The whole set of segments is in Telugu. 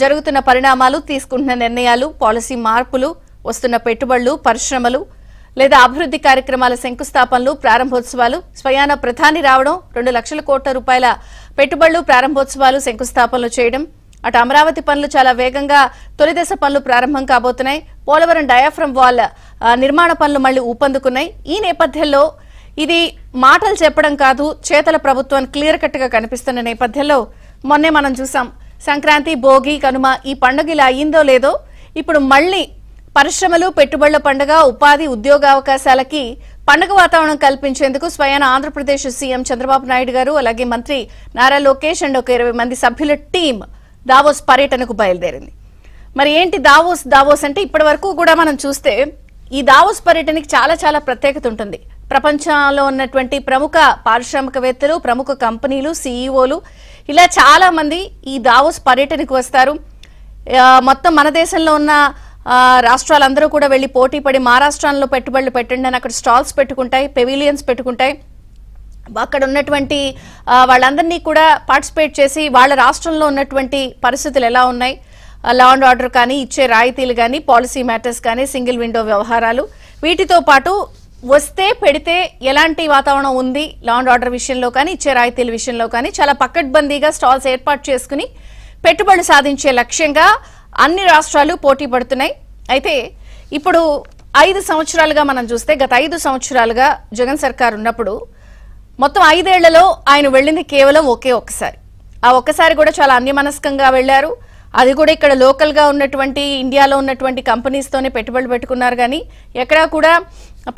జరుగుతున్న పరిణామాలు, తీసుకుంటున్న నిర్ణయాలు, పాలసీ మార్పులు, వస్తున్న పెట్టుబడులు, పరిశ్రమలు లేదా అభివృద్ధి కార్యక్రమాల శంకుస్థాపనలు, ప్రారంభోత్సవాలు, స్వయాన ప్రధాని రావడం, 2 లక్షల కోట్ల రూపాయల పెట్టుబడులు, ప్రారంభోత్సవాలు, శంకుస్థాపనలు చేయడం, అటు అమరావతి పనులు చాలా వేగంగా తొలిదశ పనులు ప్రారంభం కాబోతున్నాయి. పోలవరం డయాఫ్రమ్ వాల్ నిర్మాణ పనులు మళ్లీ ఊపందుకున్నాయి. ఈ నేపథ్యంలో ఇది మాటలు చెప్పడం కాదు, చేతల ప్రభుత్వాన్ని క్లియర్ కట్ గా కనిపిస్తున్న నేపథ్యంలో మొన్నే మనం చూసాం సంక్రాంతి, భోగి, కనుమ ఈ పండుగ ఇలా అయ్యిందో లేదో ఇప్పుడు మళ్లీ పరిశ్రమలు, పెట్టుబడుల పండుగ, ఉపాధి, ఉద్యోగావకాశాలకి పండుగ వాతావరణం కల్పించేందుకు స్వయాన ఆంధ్రప్రదేశ్ సీఎం చంద్రబాబు నాయుడు గారు అలాగే మంత్రి నారా లోకేష్ అండ్ ఒక 20 మంది సభ్యుల టీం దావోస్ పర్యటనకు బయలుదేరింది. మరి ఏంటి దావోస్ అంటే ఇప్పటి వరకు కూడా మనం చూస్తే ఈ దావోస్ పర్యటనకి చాలా ప్రత్యేకత ఉంటుంది. ప్రపంచంలో ఉన్నటువంటి ప్రముఖ పారిశ్రామికవేత్తలు, ప్రముఖ కంపెనీలు, సీఈఓలు ఇలా చాలా మంది ఈ దావోస్ పర్యటనకు వస్తారు. మొత్తం మన దేశంలో ఉన్న రాష్ట్రాలందరూ కూడా వెళ్లి పోటీ పడి మహారాష్ట్రంలో పెట్టుబడులు పెట్టండి అని అక్కడ స్టాల్స్ పెట్టుకుంటాయి, పెవిలియన్స్ పెట్టుకుంటాయి. అక్కడ ఉన్నటువంటి వాళ్ళందరినీ కూడా పార్టిసిపేట్ చేసి వాళ్ళ రాష్ట్రంలో ఉన్నటువంటి పరిస్థితులు ఎలా ఉన్నాయి, లా అండ్ ఆర్డర్ కానీ, ఇచ్చే రాయితీలు కానీ, పాలసీ మ్యాటర్స్ కానీ, సింగిల్ విండో వ్యవహారాలు, వీటితో పాటు వస్తే పెడితే ఎలాంటి వాతావరణం ఉంది లా అండ్ ఆర్డర్ విషయంలో కానీ, ఇచ్చే రాయితీల విషయంలో కానీ చాలా పకడ్బందీగా స్టాల్స్ ఏర్పాటు చేసుకుని పెట్టుబడులు సాధించే లక్ష్యంగా అన్ని రాష్ట్రాలు పోటీ పడుతున్నాయి. అయితే ఇప్పుడు 5 సంవత్సరాలుగా మనం చూస్తే గత 5 సంవత్సరాలుగా జగన్ సర్కార్ ఉన్నప్పుడు మొత్తం 5 ఏళ్లలో ఆయన వెళ్ళింది కేవలం ఒక్కసారి. ఆ ఒక్కసారి కూడా చాలా అన్యమనస్కంగా వెళ్లారు. అది కూడా ఇక్కడ లోకల్ గా ఉన్నటువంటి ఇండియాలో ఉన్నటువంటి కంపెనీస్ తోనే పెట్టుబడులు పెట్టుకున్నారు కానీ ఎక్కడా కూడా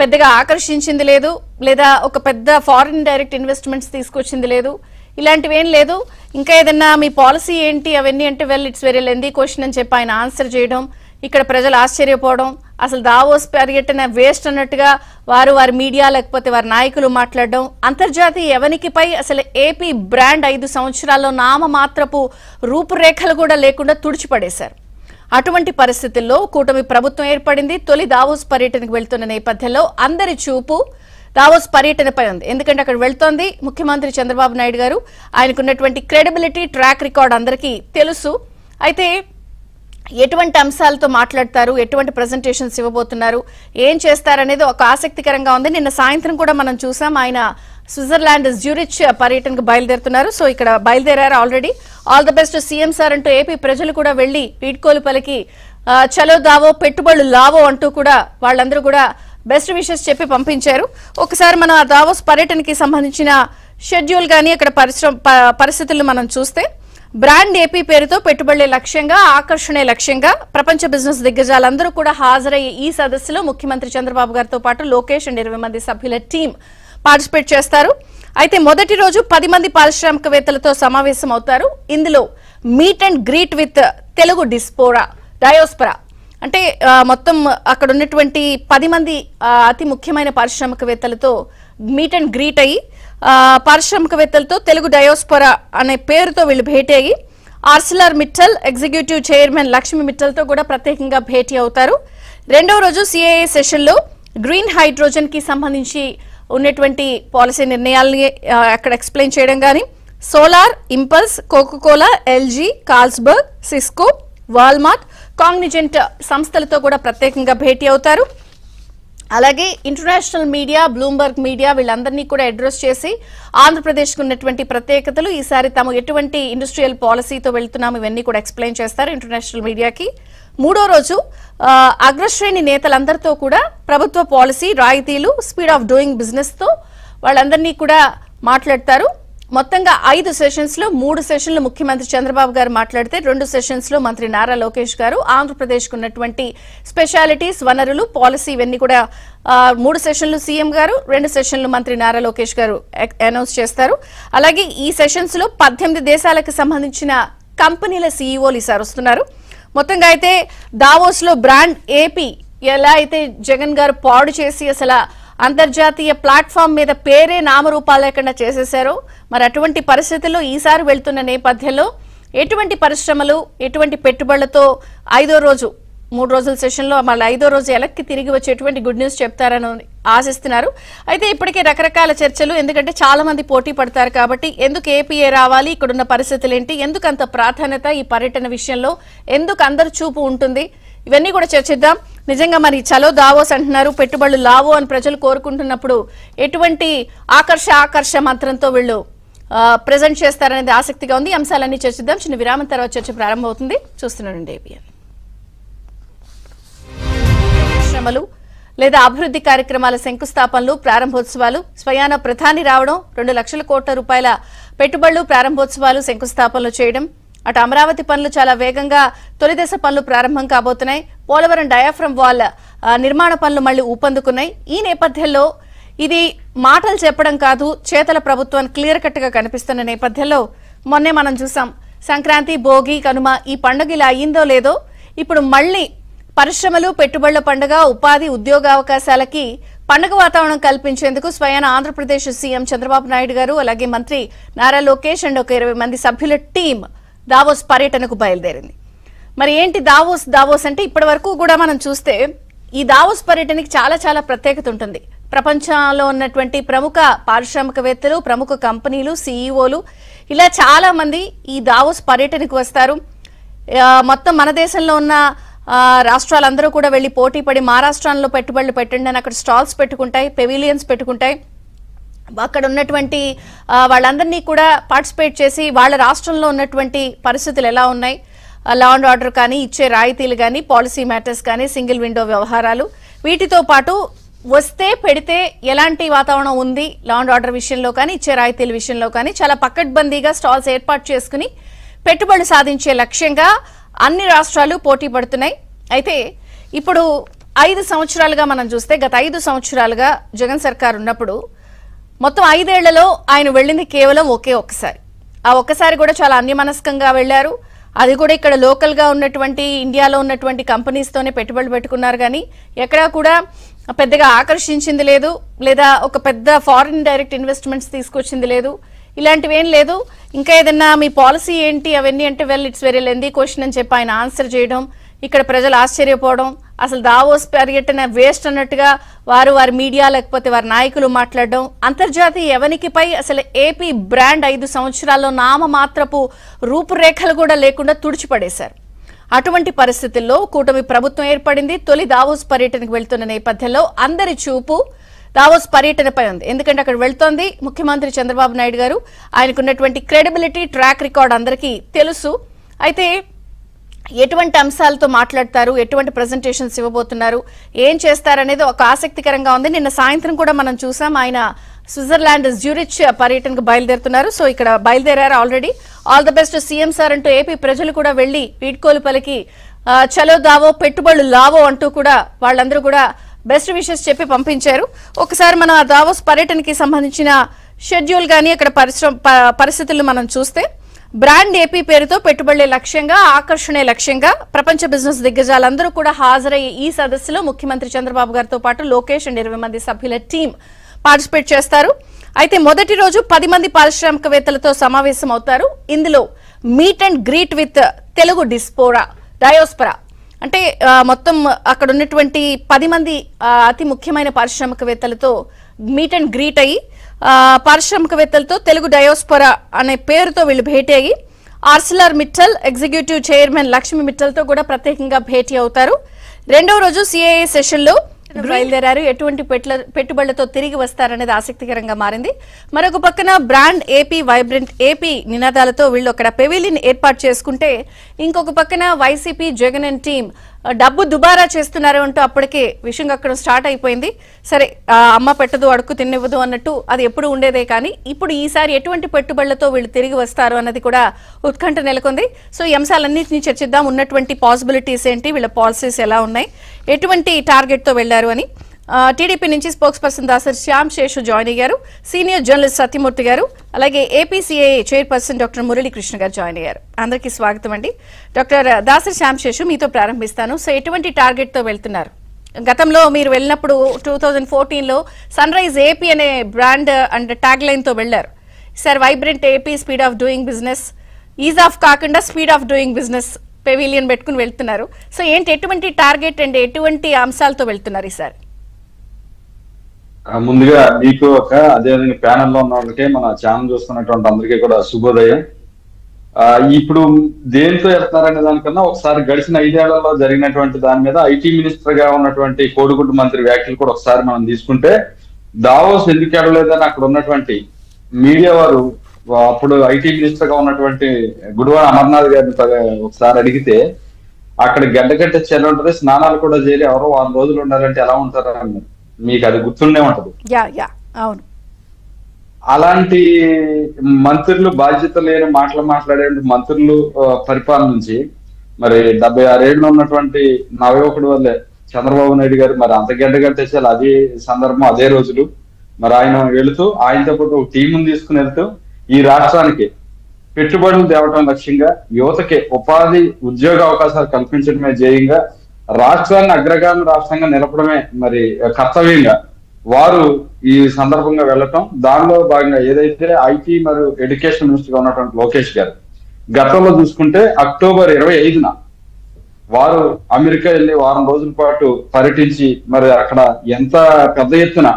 పెద్దగా ఆకర్షించింది లేదు, లేదా ఒక పెద్ద ఫారిన్ డైరెక్ట్ ఇన్వెస్ట్మెంట్స్ తీసుకొచ్చింది లేదు, ఇలాంటివి ఏం లేదు. ఇంకా ఏదన్నా మీ పాలసీ ఏంటి అవన్నీ అంటే ఇట్స్ వెరీ లెందీ క్వశ్చన్ అని చెప్పి ఆయన ఆన్సర్ చేయడం, ఇక్కడ ప్రజలు ఆశ్చర్యపోవడం, అసలు దావోస్ పర్యటన వేస్ట్ అన్నట్టుగా వారి మీడియా లేకపోతే వారి నాయకులు మాట్లాడడం, అంతర్జాతీయ ఎవనికిపై అసలు ఏపీ బ్రాండ్ 5 సంవత్సరాల్లో నామమాత్రపు రూపురేఖలు కూడా లేకుండా తుడిచిపడేశారు. అటువంటి పరిస్థితుల్లో కూటమి ప్రభుత్వం ఏర్పడింది. తొలి దావోస్ పర్యటనకు వెళ్తున్న నేపథ్యంలో అందరి చూపు దావోస్ పర్యటనపై ఉంది. ఎందుకంటే అక్కడ వెళ్తోంది ముఖ్యమంత్రి చంద్రబాబు నాయుడు గారు. ఆయనకున్నటువంటి క్రెడిబిలిటీ, ట్రాక్ రికార్డ్ అందరికీ తెలుసు. అయితే ఎటువంటి అంశాలతో మాట్లాడతారు, ఎటువంటి ప్రెజెంటేషన్స్ ఇవ్వబోతున్నారు, ఏం చేస్తారనేది ఒక ఆసక్తికరంగా ఉంది. నిన్న సాయంత్రం కూడా మనం చూసాం ఆయన స్విట్జర్లాండ్ జ్యూరిచ్ పర్యటనకు బయలుదేరుతున్నారు. సో ఇక్కడ బయలుదేరారు already. All the best CM sir అంటూ ఏపీ ప్రజలు కూడా వెళ్లి వీడ్కోలు పలికి చలో దావో, పెట్టుబడులు లావో అంటూ కూడా వాళ్ళందరూ కూడా బెస్ట్ విషెస్ చెప్పి పంపించారు. ఒకసారి మనం ఆ దావోస్ పర్యటనకి సంబంధించిన షెడ్యూల్ గానీ అక్కడ పరిస్థితులను మనం చూస్తే బ్రాండ్ ఏపీ పేరుతో పెట్టుబడులే లక్ష్యంగా, ఆకర్షణే లక్ష్యంగా ప్రపంచ బిజినెస్ దిగ్గజాలందరూ కూడా హాజరయ్యే ఈ సదస్సులో ముఖ్యమంత్రి చంద్రబాబు గారితో పాటు లోకేష్ అండ్ 20 మంది సభ్యుల టీం పార్టిసిపేట్ చేస్తారు. అయితే మొదటి రోజు 10 మంది పారిశ్రామికవేత్తలతో సమావేశం అవుతారు. ఇందులో meet and greet with Telugu diaspora అంటే మొత్తం అక్కడ ఉన్నటువంటి 10 మంది అతి ముఖ్యమైన పారిశ్రామికవేత్తలతో మీట్ అండ్ గ్రీట్ అయ్యి పారిశ్రామికవేత్తలతో తెలుగు డయోస్పరా అనే పేరుతో వీళ్ళు భేటీ అయ్యి Arcelor Mittal executive chairman Lakshmi మిట్టల్తో కూడా ప్రత్యేకంగా భేటీ అవుతారు. రెండవ రోజు సిఐఏ సెషన్లో గ్రీన్ హైడ్రోజన్ కి సంబంధించి ఉన్నటువంటి పాలసీ నిర్ణయాలని అక్కడ ఎక్స్ప్లెయిన్ చేయడం కానీ, Solar, Impulse, Coca-Cola, LG, Carlsberg, Cisco, Walmart, Cognizant సంస్థలతో కూడా ప్రత్యేకంగా భేటీ అవుతారు. అలాగే ఇంటర్నేషనల్ మీడియా, బ్లూంబర్గ్ మీడియా వీళ్ళందరినీ కూడా అడ్రస్ చేసి ఆంధ్రప్రదేశ్కు ఉన్నటువంటి ప్రత్యేకతలు, ఈసారి తాము ఎటువంటి ఇండస్ట్రియల్ పాలసీతో వెళ్తున్నాము ఇవన్నీ కూడా ఎక్స్ప్లెయిన్ చేస్తారు ఇంటర్నేషనల్ మీడియాకి. మూడో రోజు అగ్రశ్రేణి నేతలందరితో కూడా ప్రభుత్వ పాలసీ, రాయితీలు, స్పీడ్ ఆఫ్ డూయింగ్ బిజినెస్ తో వాళ్ళందరినీ కూడా మాట్లాడతారు. మొత్తంగా 5 సెషన్స్ లో 3 సెషన్లు ముఖ్యమంత్రి చంద్రబాబు గారు మాట్లాడితే 2 సెషన్స్ లో మంత్రి నారా లోకేష్ గారు ఆంధ్రప్రదేశ్ కు ఉన్నటువంటి స్పెషాలిటీస్, వనరులు, పాలసీ ఇవన్నీ కూడా 3 సెషన్లు సీఎం గారు, 2 సెషన్లు మంత్రి నారా లోకేష్ గారు అనౌన్స్ చేస్తారు. అలాగే ఈ సెషన్స్ లో 18 దేశాలకు సంబంధించిన కంపెనీల సీఈఓలు ఈసారి వస్తున్నారు. మొత్తంగా అయితే దావోస్ లో బ్రాండ్ ఏపీ ఎలా అయితే జగన్ గారు పాడు చేసి అసలు అంతర్జాతీయ ప్లాట్ఫామ్ మీద పేరే నామరూపాలు లేకుండా చేసేశారు. మరి అటువంటి పరిస్థితుల్లో ఈసారి వెళ్తున్న నేపథ్యంలో ఎటువంటి పరిశ్రమలు, ఎటువంటి పెట్టుబడులతో 5వ రోజు 3 రోజుల సెషన్లో మళ్ళీ 5వ రోజు ఎలక్కి తిరిగి వచ్చేటువంటి గుడ్ న్యూస్ చెప్తారని ఆశిస్తున్నారు. అయితే ఇప్పటికే రకరకాల చర్చలు, ఎందుకంటే చాలా మంది పోటీ పడతారు కాబట్టి ఎందుకు ఏపీఏ రావాలి, ఇక్కడున్న పరిస్థితులు ఏంటి, ఎందుకు అంత ప్రాధాన్యత ఈ పర్యటన విషయంలో, ఎందుకు అందరు చూపు ఉంటుంది, ఇవన్నీ కూడా చర్చిద్దాం. నిజంగా మరి చలో దావోస్ అంటున్నారు, పెట్టుబడులు లావో అని ప్రజలు కోరుకుంటున్నప్పుడు ఎటువంటి ఆకర్ష మంత్రంతో వీళ్ళు ప్రెజెంట్ చేస్తారనేది ఆసక్తిగా ఉంది. అంశాలన్నీ చర్చిద్దాం. చిన్న విరామం తర్వాత చర్చ ప్రారంభమవుతుంది. చూస్తున్నారండి ఏపీఎన్. పరిశ్రమలు లేదా అభివృద్ధి కార్యక్రమాల శంకుస్థాపనలు, ప్రారంభోత్సవాలు, స్వయాన ప్రధాని రావడం, 2 లక్షల కోట్ల రూపాయల పెట్టుబడులు, ప్రారంభోత్సవాలు, శంకుస్థాపనలు చేయడం, అటు అమరావతి పనులు చాలా వేగంగా తొలిదశ పనులు ప్రారంభం కాబోతున్నాయి. పోలవరం డయాఫ్రమ్ వాల్ నిర్మాణ పనులు మళ్లీ ఊపందుకున్నాయి. ఈ నేపథ్యంలో ఇది మాటలు చెప్పడం కాదు, చేతల ప్రభుత్వాన్ని క్లియర్ కట్ గా కనిపిస్తున్న నేపథ్యంలో మొన్నే మనం చూసాం సంక్రాంతి, భోగి, కనుమ ఈ పండుగ ఇలా అయ్యిందో లేదో ఇప్పుడు మళ్లీ పరిశ్రమలు, పెట్టుబడుల పండుగ, ఉపాధి, ఉద్యోగావకాశాలకి పండుగ వాతావరణం కల్పించేందుకు స్వయాన ఆంధ్రప్రదేశ్ సీఎం చంద్రబాబు నాయుడు గారు, అలాగే మంత్రి నారా లోకేష్ అండ్ ఒక 20 మంది సభ్యుల టీం దావోస్ పర్యటనకు బయలుదేరింది. మరి ఏంటి దావోస్ అంటే ఇప్పటి వరకు కూడా మనం చూస్తే ఈ దావోస్ పర్యటనకి చాలా ప్రత్యేకత ఉంటుంది. ప్రపంచంలో ఉన్నటువంటి ప్రముఖ పారిశ్రామికవేత్తలు, ప్రముఖ కంపెనీలు, సీఈఓలు ఇలా చాలా మంది ఈ దావోస్ పర్యటనకు వస్తారు. మొత్తం మన దేశంలో ఉన్న రాష్ట్రాలందరూ కూడా వెళ్లి పోటీ పడి మహారాష్ట్రంలో పెట్టుబడులు పెట్టండి అని అక్కడ స్టాల్స్ పెట్టుకుంటాయి, పెవిలియన్స్ పెట్టుకుంటాయి. అక్కడ ఉన్నటువంటి వాళ్ళందరినీ కూడా పార్టిసిపేట్ చేసి వాళ్ళ రాష్ట్రంలో ఉన్నటువంటి పరిస్థితులు ఎలా ఉన్నాయి, లా అండ్ ఆర్డర్ కానీ, ఇచ్చే రాయితీలు కానీ, పాలసీ మ్యాటర్స్ కానీ, సింగిల్ విండో వ్యవహారాలు, వీటితో పాటు వస్తే పెడితే ఎలాంటి వాతావరణం ఉంది లా అండ్ ఆర్డర్ విషయంలో కానీ, ఇచ్చే రాయితీల విషయంలో కానీ చాలా పకడ్బందీగా స్టాల్స్ ఏర్పాటు చేసుకుని పెట్టుబడులు సాధించే లక్ష్యంగా అన్ని రాష్ట్రాలు పోటీ పడుతున్నాయి. అయితే ఇప్పుడు 5 సంవత్సరాలుగా మనం చూస్తే, గత 5 సంవత్సరాలుగా జగన్ సర్కార్ ఉన్నప్పుడు మొత్తం 5 ఏళ్లలో ఆయన వెళ్ళింది కేవలం ఒక్కసారి. ఆ ఒక్కసారి కూడా చాలా అన్యమనస్కంగా వెళ్లారు. అది కూడా ఇక్కడ లోకల్ గా ఉన్నటువంటి ఇండియాలో ఉన్నటువంటి కంపెనీస్ తోనే పెట్టుబడులు పెట్టుకున్నారు కానీ ఎక్కడా కూడా పెద్దగా ఆకర్షించింది లేదు, లేదా ఒక పెద్ద ఫారిన్ డైరెక్ట్ ఇన్వెస్ట్మెంట్స్ తీసుకొచ్చింది లేదు, ఇలాంటివి ఏం లేదు. ఇంకా ఏదన్నా మీ పాలసీ ఏంటి అవన్నీ అంటే ఇట్స్ వెరీ లెందీ క్వశ్చన్ అని చెప్పి ఆయన ఆన్సర్ చేయడం, ఇక్కడ ప్రజలు ఆశ్చర్యపోవడం, అసలు దావోస్ పర్యటన వేస్ట్ అన్నట్టుగా వారి మీడియా లేకపోతే వారి నాయకులు మాట్లాడడం, అంతర్జాతీయ ఎవనికిపై అసలు ఏపీ బ్రాండ్ 5 సంవత్సరాల్లో నామమాత్రపు రూపురేఖలు కూడా లేకుండా తుడిచిపడేశారు. అటువంటి పరిస్థితుల్లో కూటమి ప్రభుత్వం ఏర్పడింది. తొలి దావోస్ పర్యటనకు వెళ్తున్న నేపథ్యంలో అందరి చూపు దావోస్ పర్యటనపై ఉంది. ఎందుకంటే అక్కడ వెళ్తోంది ముఖ్యమంత్రి చంద్రబాబు నాయుడు గారు. ఆయనకున్నటువంటి క్రెడిబిలిటీ, ట్రాక్ రికార్డ్ అందరికీ తెలుసు. అయితే ఎటువంటి అంశాలతో మాట్లాడతారు, ఎటువంటి ప్రెజెంటేషన్స్ ఇవ్వబోతున్నారు, ఏం చేస్తారనేది ఒక ఆసక్తికరంగా ఉంది. నిన్న సాయంత్రం కూడా మనం చూసాం ఆయన స్విట్జర్లాండ్ జ్యూరిచ్ పర్యటనకు బయలుదేరుతున్నారు. సో ఇక్కడ బయలుదేరారు already. All the best CM sir అంటూ ఏపీ ప్రజలు కూడా వెళ్లి వీడ్కోలు పలికి చలో దావో, పెట్టుబడులు లావో అంటూ కూడా వాళ్ళందరూ కూడా బెస్ట్ విషెస్ చెప్పి పంపించారు. ఒకసారి మనం ఆ దావోస్ పర్యటనకి సంబంధించిన షెడ్యూల్ గానీ అక్కడ పరిస్థితులను మనం చూస్తే, బ్రాండ్ ఏపీ పేరుతో పెట్టుబడులే లక్ష్యంగా, ఆకర్షణే లక్ష్యంగా ప్రపంచ బిజినెస్ దిగ్గజాలందరూ కూడా హాజరయ్యే ఈ సదస్సులో ముఖ్యమంత్రి చంద్రబాబు గారితో పాటు లోకేష్ అండ్ 20 మంది సభ్యుల టీం పార్టిసిపేట్ చేస్తారు. అయితే మొదటి రోజు 10 మంది పారిశ్రామికవేత్తలతో సమావేశం అవుతారు. ఇందులో meet and greet with Telugu diaspora అంటే మొత్తం అక్కడ ఉన్నటువంటి 10 మంది అతి ముఖ్యమైన పారిశ్రామికవేత్తలతో మీట్ అండ్ గ్రీట్ అయ్యి, పారిశ్రామికవేత్తలతో తెలుగు డయోస్పరా అనే పేరుతో వీళ్ళు భేటీ అయ్యి Arcelor Mittal executive chairman Lakshmi మిట్టల్తో కూడా ప్రత్యేకంగా భేటీ అవుతారు. రెండవ రోజు సిఐఏ సెషన్లో బయలుదేరారు. ఎటువంటి పెట్టుబడులతో తిరిగి వస్తారనేది ఆసక్తికరంగా మారింది. మరొక పక్కన బ్రాండ్ ఏపీ, వైబ్రెంట్ ఏపీ నినాదాలతో వీళ్ళు అక్కడ పెవిలియన్ ఏర్పాటు చేసుకుంటే, ఇంకొక పక్కన వైసీపీ, జగన్ అండ్ టీం డబ్బు దుబారా చేస్తున్నారు అంటూ అప్పటికే విషయం అక్కడ స్టార్ట్ అయిపోయింది. సరే అమ్మ పెట్టదు అడుక్కు తిన్నివ్వదు అన్నట్టు అది ఎప్పుడు ఉండేదే, కానీ ఇప్పుడు ఈసారి ఎటువంటి పెట్టుబడులతో వీళ్ళు తిరిగి వస్తారు అన్నది కూడా ఉత్కంఠ నెలకొంది. సో ఈ అంశాలన్నింటినీ చర్చిద్దాం. ఉన్నటువంటి పాసిబిలిటీస్ ఏంటి, వీళ్ళ పాలసీస్ ఎలా ఉన్నాయి, ఎటువంటి టార్గెట్ తో వెళ్లారు అని. టీడీపీ నుంచి spokes person Dasari Shyam Seshu join అయ్యారు. సీనియర్ జర్నలిస్ట్ సత్యమూర్తి గారు, అలాగే ఏపీసీఐఏ చైర్పర్సన్ డాక్టర్ మురళీకృష్ణ గారు జాయిన్ అయ్యారు. అందరికీ స్వాగతం అండి. డాక్టర్ దాసరి శ్యామ్ శేషు, మీతో ప్రారంభిస్తాను. సో ఎటువంటి టార్గెట్ తో వెళ్తున్నారు? గతంలో మీరు వెళ్ళినప్పుడు 2014లో సన్ రైజ్ ఏపీ అనే బ్రాండ్ అండ్ ట్యాగ్ లైన్ తో వెళ్లారు. Sir vibrant AP, speed of doing business, ease of కాకుండా speed of doing business pavilion పెట్టుకుని వెళ్తున్నారు. సో ఏంటి, ఎటువంటి టార్గెట్ అండ్ ఎటువంటి అంశాలతో వెళ్తున్నారు ఈసారి? ముందుగా మీకు అదేవిధంగా ప్యానెల్ లో ఉన్న వాళ్ళకి, మన ఛానల్ చూస్తున్నటువంటి అందరికీ కూడా శుభోదయం. ఇప్పుడు దేంతో వెళ్తున్నారనే దానికన్నా ఒకసారి గడిచిన 5 ఏళ్లలో జరిగినటువంటి దాని మీద ఐటీ మినిస్టర్ గా ఉన్నటువంటి కోడిగుడ్డు మంత్రి వ్యాఖ్యలు కూడా ఒకసారి మనం తీసుకుంటే, దావోస్ ఎందుకు వెళ్ళలేదని అక్కడ ఉన్నటువంటి మీడియా వారు అప్పుడు ఐటీ మినిస్టర్ గా ఉన్నటువంటి గుడివాడ అమర్నాథ్ గారిని ఒకసారి అడిగితే, అక్కడ గడ్డగట్ట చెల్ల ఉంటుంది, స్నానాలు కూడా చేరి ఎవరో 1 రోజులు ఉండాలంటే ఎలా ఉంటారు అన్నారు. మీకు అది గుర్తుండే ఉంటది. అవును. అలాంటి మంత్రులు, బాధ్యత లేని మాటలు మాట్లాడే మంత్రులు పరిపాలన నుంచి మరి 76 ఏళ్ళు ఉన్నటువంటి నవయువకుడు వల్లే చంద్రబాబు నాయుడు గారు మరి అంత గడ్డగట్టేసారు. అదే సందర్భం, అదే రోజులు మరి ఆయన వెళుతూ ఆయనతో పాటు ఒక టీమును తీసుకుని వెళ్తూ ఈ రాష్ట్రానికి పెట్టుబడులు తేవటం లక్ష్యంగా, యువతకి ఉపాధి ఉద్యోగ అవకాశాలు కల్పించడమే ధ్యేయంగా, రాష్ట్రాన్ని అగ్రగామి రాష్ట్రంగా నిలపడమే మరి కర్తవ్యంగా వారు ఈ సందర్భంగా వెళ్ళటం. దానిలో భాగంగా ఏదైతే ఐటీ మరియు ఎడ్యుకేషన్ మినిస్టర్ గా ఉన్నటువంటి లోకేష్ గారు గతంలో చూసుకుంటే అక్టోబర్ 25న వారు అమెరికా వెళ్ళి 1 వారం రోజుల పాటు పర్యటించి మరి అక్కడ ఎంత పెద్ద ఎత్తున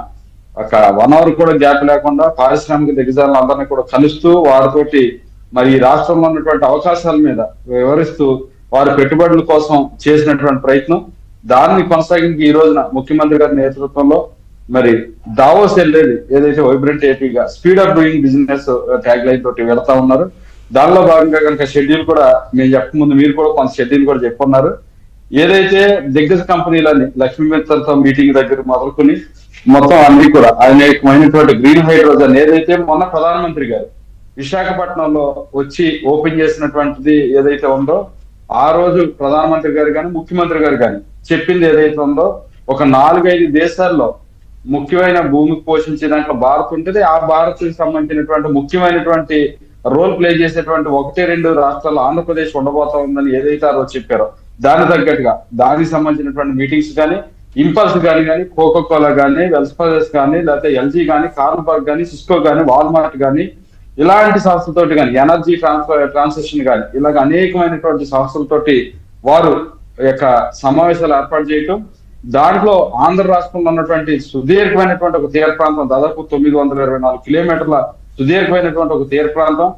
ఒక 1 అవర్ కూడా గ్యాప్ లేకుండా పారిశ్రామిక దిగ్గజాలను అందరినీ కూడా కలుస్తూ వారితోటి మరి ఈ రాష్ట్రంలో ఉన్నటువంటి అవకాశాల మీద వివరిస్తూ వారి పెట్టుబడుల కోసం చేసినటువంటి ప్రయత్నం, దాన్ని కొనసాగించి ఈ రోజున ముఖ్యమంత్రి గారి నేతృత్వంలో మరి దావోస్ వెళ్ళేది ఏదైతే వైబ్రెంట్ ఏపీగా speed of doing business tag line తోటి వెళ్తా ఉన్నారు. దానిలో భాగంగా కనుక షెడ్యూల్ కూడా మేము చెప్పకముందు మీరు కూడా కొంత షెడ్యూల్ కూడా చెప్పున్నారు. ఏదైతే దిగ్గజ కంపెనీలని లక్ష్మీ మిత్రతో మీటింగ్ దగ్గర మొదలుకొని మొత్తం అన్ని కూడా అనేకమైనటువంటి గ్రీన్ హైడ్రోజన్ ఏదైతే మొన్న ప్రధానమంత్రి గారు విశాఖపట్నంలో వచ్చి ఓపెన్ చేసినటువంటిది ఏదైతే ఉందో, ఆ రోజు ప్రధానమంత్రి గారు కానీ ముఖ్యమంత్రి గారు కానీ చెప్పింది ఏదైతే ఉందో, ఒక 4-5 దేశాల్లో ముఖ్యమైన భూమికి పోషించే దాంట్లో భారత్ ఉంటుంది. ఆ భారత్ కి సంబంధించినటువంటి ముఖ్యమైనటువంటి రోల్ ప్లే చేసేటువంటి 1-2 రాష్ట్రాల్లో ఆంధ్రప్రదేశ్ ఉండబోతా ఉందని ఏదైతే ఆ రోజు చెప్పారో, దాని తగ్గట్టుగా దానికి సంబంధించినటువంటి మీటింగ్స్ కానీ, ఇంపల్స్ కానీ, కోకో కోలా కానీ, వెల్స్పర్స్ కానీ, లేకపోతే ఎల్జీ కానీ, కార్ల్బర్గ్ కానీ, సిస్కో కానీ, వాల్మార్ట్ కానీ, ఇలాంటి సంస్థలతోటి కానీ, ఎనర్జీ ట్రాన్సాక్షన్ కానీ, ఇలాగ అనేకమైనటువంటి సంస్థలతోటి వారు యొక్క సమావేశాలు ఏర్పాటు చేయటం. దాంట్లో ఆంధ్ర రాష్ట్రంలో ఉన్నటువంటి సుదీర్ఘమైనటువంటి ఒక తీర ప్రాంతం, దాదాపు 924 కిలోమీటర్ల సుదీర్ఘమైనటువంటి ఒక తీర ప్రాంతం.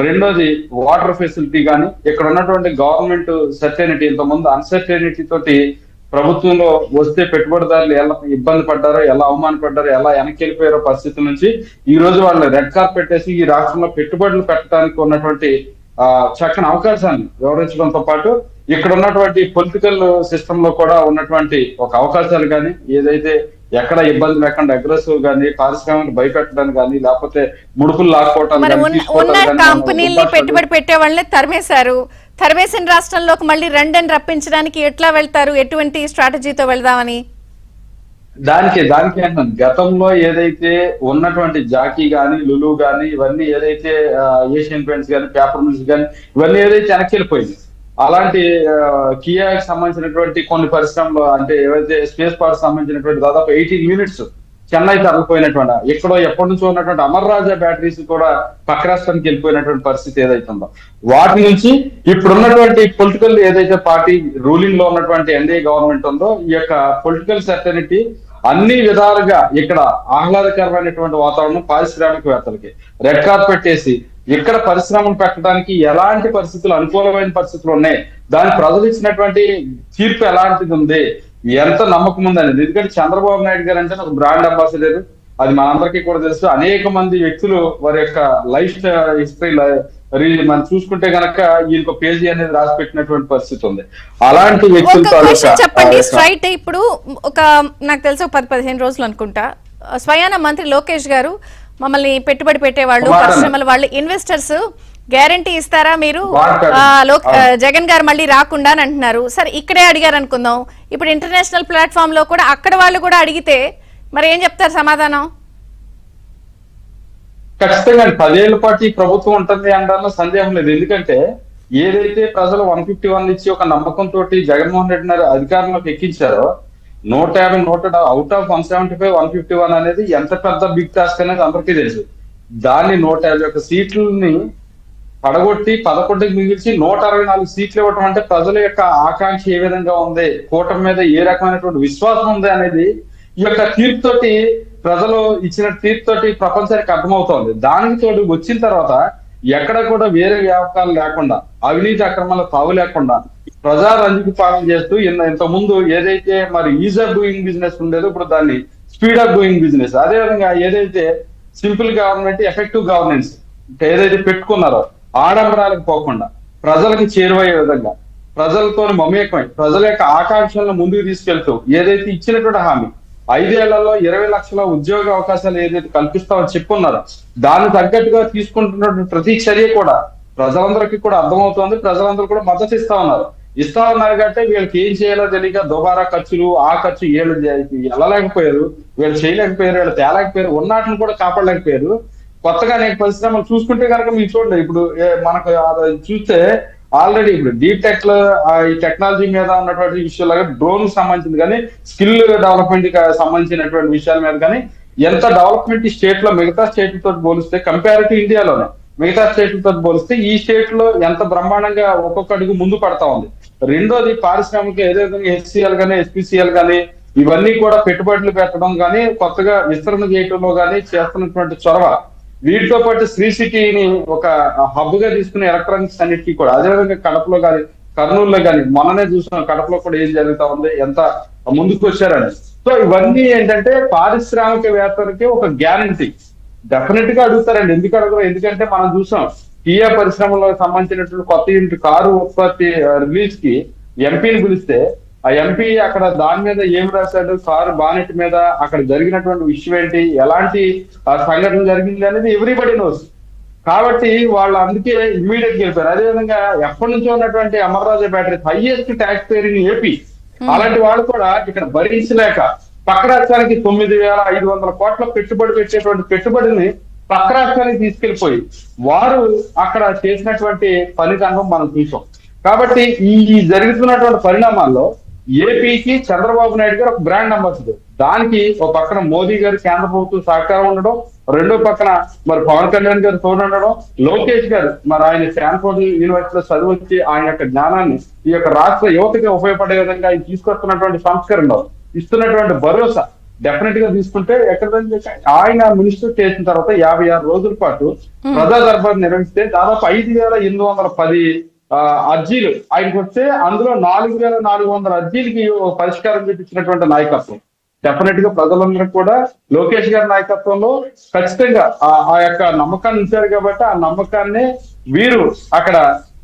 రెండోది వాటర్ ఫెసిలిటీ కానీ, ఇక్కడ ఉన్నటువంటి గవర్నమెంట్ సర్టెనిటీ, ఇంతకుముందు అన్సర్టెనిటీ తోటి ప్రభుత్వంలో వస్తే పెట్టుబడిదారులు ఎలా ఇబ్బంది పడ్డారో, ఎలా అవమానపడ్డారో, ఎలా వెనక్కి వెళ్ళిపోయారో పరిస్థితుల నుంచి ఈ రోజు వాళ్ళు రెడ్ కార్పెట్ వేసి ఈ రాష్ట్రంలో పెట్టుబడులు పెట్టడానికి ఉన్నటువంటి చక్కని అవకాశాన్ని వివరించడంతో పాటు ఇక్కడ ఉన్నటువంటి పొలిటికల్ సిస్టమ్ లో కూడా ఉన్నటువంటి ఒక అవకాశాలు కానీ, ఏదైతే ఎక్కడ ఇబ్బంది లేకుండా అగ్రెసివ్ కానీ, పారిశ్రామిక భయపెట్టడానికి కానీ, లేకపోతే ముడుపులు లాక్కోవటానికి కంపెనీల్ని పెట్టుబడి పెట్టే వాళ్ళని తరిమేశారు. తరిమేసిన రాష్ట్రంలోకి మళ్ళీ రెండని రప్పించడానికి ఎట్లా వెళ్తారు, ఎటువంటి స్ట్రాటజీతో వెళ్దామని? దానికి అంటున్నాను, గతంలో ఏదైతే ఉన్నటువంటి జాకీ గానీ, లులు గానీ, ఇవన్నీ ఏదైతే ఏషియన్ పెయింట్స్ కానీ, పేపర్ మిల్స్ కానీ, ఇవన్నీ ఏదైతే వెనక్కి వెళ్ళిపోయింది, అలాంటి కియాకి సంబంధించినటువంటి కొన్ని పరిశ్రమలు, అంటే ఏవైతే స్పేస్ పార్క్ సంబంధించినటువంటి దాదాపు 18 యూనిట్స్ చెన్నై తరలిపోయినటువంటి, ఎక్కడో ఎప్పటి నుంచో ఉన్నటువంటి అమర్ రాజా బ్యాటరీస్ కూడా పక్క రాష్ట్రానికి వెళ్ళిపోయినటువంటి పరిస్థితి ఏదైతే ఉందో, వాటి నుంచి ఇప్పుడున్నటువంటి పొలిటికల్ ఏదైతే పార్టీ రూలింగ్ లో ఉన్నటువంటి ఎన్డీఏ గవర్నమెంట్ ఉందో, ఈ యొక్క పొలిటికల్ సర్టెనిటీ అన్ని విధాలుగా ఇక్కడ ఆహ్లాదకరమైనటువంటి వాతావరణం పారిశ్రామికవేత్తలకి రెడ్ కార్పెట్ వేసి ఇక్కడ పరిశ్రమలు పెట్టడానికి ఎలాంటి పరిస్థితులు, అనుకూలమైన పరిస్థితులు ఉన్నాయి, దాని ప్రజలు ఇచ్చినటువంటి తీర్పు ఎలాంటిది ఉంది, ఎంత నమ్మకం ఉంది అనేది. ఎందుకంటే చంద్రబాబు నాయుడు గారు అంటే ఒక బ్రాండ్ అంబాసిడర్, అది మనందరికీ కూడా తెలుసు. అనేక మంది వ్యక్తులు వారి యొక్క లైఫ్ హిస్టరీ మనం చూసుకుంటే గనక ఈయనకు పేజీ అనేది రాసి పెట్టినటువంటి పరిస్థితి ఉంది. అలాంటి వ్యక్తులతో చెప్పండి స్ట్రైట్. ఇప్పుడు ఒక నాకు తెలిసి 10-15 రోజులు అనుకుంటా, స్వయాన మంత్రి లోకేష్ గారు మమ్మల్ని పెట్టుబడి పెట్టేవాళ్ళు, పరిశ్రమల వాళ్ళు, ఇన్వెస్టర్స్ గ్యారంటీ ఇస్తారా మీరు, జగన్ గారు మళ్ళీ రాకుండా అని అంటున్నారు. సరే ఇక్కడే అడిగారు అనుకుందాం, ఇప్పుడు ఇంటర్నేషనల్ ప్లాట్ఫామ్ లో కూడా అక్కడ వాళ్ళు కూడా అడిగితే మరి ఏం చెప్తారు సమాధానం? ఖచ్చితంగా 10 ఏళ్ల పాటు ఈ ప్రభుత్వం ఉంటుంది అనడంలో సందేహం లేదు. ఎందుకంటే ఏదైతే ప్రజలు 151 ఇచ్చి ఒక నమ్మకంతో జగన్మోహన్ రెడ్డి గారు అధికారంలోకి ఎక్కించారో, 150 అవుట్ ఆఫ్ 175 151 అనేది ఎంత పెద్ద బిగ్ టాస్క్ అనేది అందరికీ తెలుసు. దాన్ని 151 సీట్లని పడగొట్టి 11కి మిగిల్చి 164 సీట్లు ఇవ్వటం అంటే ప్రజల యొక్క ఆకాంక్ష ఏ విధంగా ఉంది, కూటమి మీద ఏ రకమైనటువంటి విశ్వాసం ఉంది అనేది ఈ యొక్క తీర్పుతోటి, ప్రజలు ఇచ్చిన తీర్పుతోటి ప్రపంచానికి అర్థమవుతోంది. దానికి తోడు వచ్చిన తర్వాత ఎక్కడ కూడా వేరే వ్యాపకాలు లేకుండా, అవినీతి అక్రమాల తావు లేకుండా ప్రజా రంజికి పాలన చేస్తూ ఇంత ముందు ఏదైతే మరి ఈజ్ ఆఫ్ డూయింగ్ బిజినెస్ ఉండేదో ఇప్పుడు దాన్ని స్పీడ్ ఆఫ్ డూయింగ్ బిజినెస్, అదేవిధంగా ఏదైతే సింపుల్ గవర్నమెంట్ ఎఫెక్టివ్ గవర్నెన్స్ ఏదైతే పెట్టుకున్నారో ఆడంబరాలకు పోకుండా ప్రజలకు చేరువయ్యే విధంగా, ప్రజలతో మమేకమై ప్రజల యొక్క ఆకాంక్షలను ముందుకు తీసుకెళ్తూ ఏదైతే ఇచ్చినటువంటి హామీ 5 ఏళ్లలో 20 లక్షల ఉద్యోగ అవకాశాలు ఏదైతే కల్పిస్తామని చెప్పున్నారో దాన్ని తగ్గట్టుగా తీసుకుంటున్నటువంటి ప్రతి చర్య కూడా ప్రజలందరికీ కూడా అర్థమవుతోంది. ప్రజలందరూ కూడా మద్దతు ఇస్తా ఉన్నారు కాబట్టి వీళ్ళకి ఏం చేయాలో తెలియక దుబారా ఖర్చులు, ఆ ఖర్చు వీళ్ళు వెళ్ళలేకపోయారు, వీళ్ళు చేయలేకపోయారు, వీళ్ళు తేలేకపోయారు, ఉన్నట్లు కూడా కాపాడలేకపోయారు. కొత్తగా అనేక పరిశ్రమలు చూసుకుంటే కనుక మీరు చూడండి, ఇప్పుడు మనకు చూస్తే ఆల్రెడీ ఇప్పుడు డీటెక్ లో ఈ టెక్నాలజీ మీద ఉన్నటువంటి విషయాలు, డ్రోన్ సంబంధించింది కానీ, స్కిల్ డెవలప్మెంట్ కి సంబంధించినటువంటి విషయాల మీద కానీ ఎంత డెవలప్మెంట్ ఈ స్టేట్ లో మిగతా స్టేట్లతో పోలిస్తే, కంపారిటివ్ ఇండియాలోనే మిగతా స్టేట్లతో పోలిస్తే ఈ స్టేట్ లో ఎంత బ్రహ్మాండంగా ఒక్కొక్క అడుగు ముందు పడతా ఉంది. రెండోది పారిశ్రామిక ఏదైతే హెచ్సిఎల్ కానీ ఎస్పీసీఎల్ కానీ ఇవన్నీ కూడా పెట్టుబడులు పెట్టడం కానీ, కొత్తగా విస్తరణ చేయడంలో కానీ చేస్తున్నటువంటి చొరవ, వీటితో పాటు శ్రీ సిటీని ఒక హబ్ గా తీసుకునే ఎలక్ట్రానిక్స్ అన్నిటికీ కూడా, అదేవిధంగా కడపలో కానీ కర్నూలులో కానీ మొన్ననే చూసిన కడపలో కూడా ఏం జరుగుతా ఉంది, ఎంత ముందుకు వచ్చారని. సో ఇవన్నీ ఏంటంటే పారిశ్రామికవేత్తలకి ఒక గ్యారంటీ. డెఫినెట్ గా అడుగుతారండి, ఎందుకు అడగరు? ఎందుకంటే మనం చూసాం కియా పరిశ్రమలకు సంబంధించినటువంటి కొత్త యూనిట్ కారు ఉత్పత్తి రిలీజ్ కి ఎంపీని పిలిస్తే ఆ ఎంపీ అక్కడ దాని మీద ఏం రాశాడు, కారు బానెట్ మీద అక్కడ జరిగినటువంటి విషయం ఏంటి, ఎలాంటి సంఘటన జరిగింది అనేది ఎవ్రీబడి నోస్. కాబట్టి వాళ్ళు అందుకే ఇమ్మీడియట్ గెలిపారు. అదేవిధంగా ఎప్పటి నుంచో ఉన్నటువంటి Amara Raja battery highest tax pair in AP, అలాంటి వాళ్ళు కూడా ఇక్కడ భరించలేక పక్క రాష్ట్రానికి 9,500 కోట్ల పెట్టుబడి పెట్టేటువంటి పెట్టుబడిని పక్క రాష్ట్రానికి తీసుకెళ్లిపోయి వారు అక్కడ చేసినటువంటి ఫలితాంగం మనం చూసాం. కాబట్టి ఈ జరుగుతున్నటువంటి పరిణామాల్లో ఏపీకి చంద్రబాబు నాయుడు గారు ఒక బ్రాండ్ అంబాసిడర్. దానికి ఒక పక్కన మోదీ గారు కేంద్ర ప్రభుత్వం సహకారం ఉండడం, రెండో పక్కన మరి పవన్ కళ్యాణ్ గారు తోడుండడం, లోకేష్ గారు మరి ఆయన స్టాన్ఫోర్డ్ యూనివర్సిటీలో చదివొచ్చి ఆయన యొక్క జ్ఞానాన్ని ఈ యొక్క రాష్ట్ర యువతకి ఉపయోగపడే విధంగా ఆయన తీసుకొస్తున్నటువంటి సంస్కరణలో ఇస్తున్నటువంటి భరోసా డెఫినెట్ గా తీసుకుంటే ఎక్కడ ఆయన మినిస్టర్ చేసిన తర్వాత 56 రోజుల పాటు ప్రజా దర్బార్ నిర్వహిస్తే దాదాపు 5,810 అర్జీలు ఆయనకు వస్తే అందులో 4,400 అర్జీలకి పరిష్కారం చూపించినటువంటి నాయకత్వం. డెఫినెట్ గా ప్రజలందరూ కూడా లోకేష్ గారి నాయకత్వంలో ఖచ్చితంగా ఆ యొక్క నమ్మకాన్ని ఉంచారు కాబట్టి ఆ నమ్మకాన్ని వీరు అక్కడ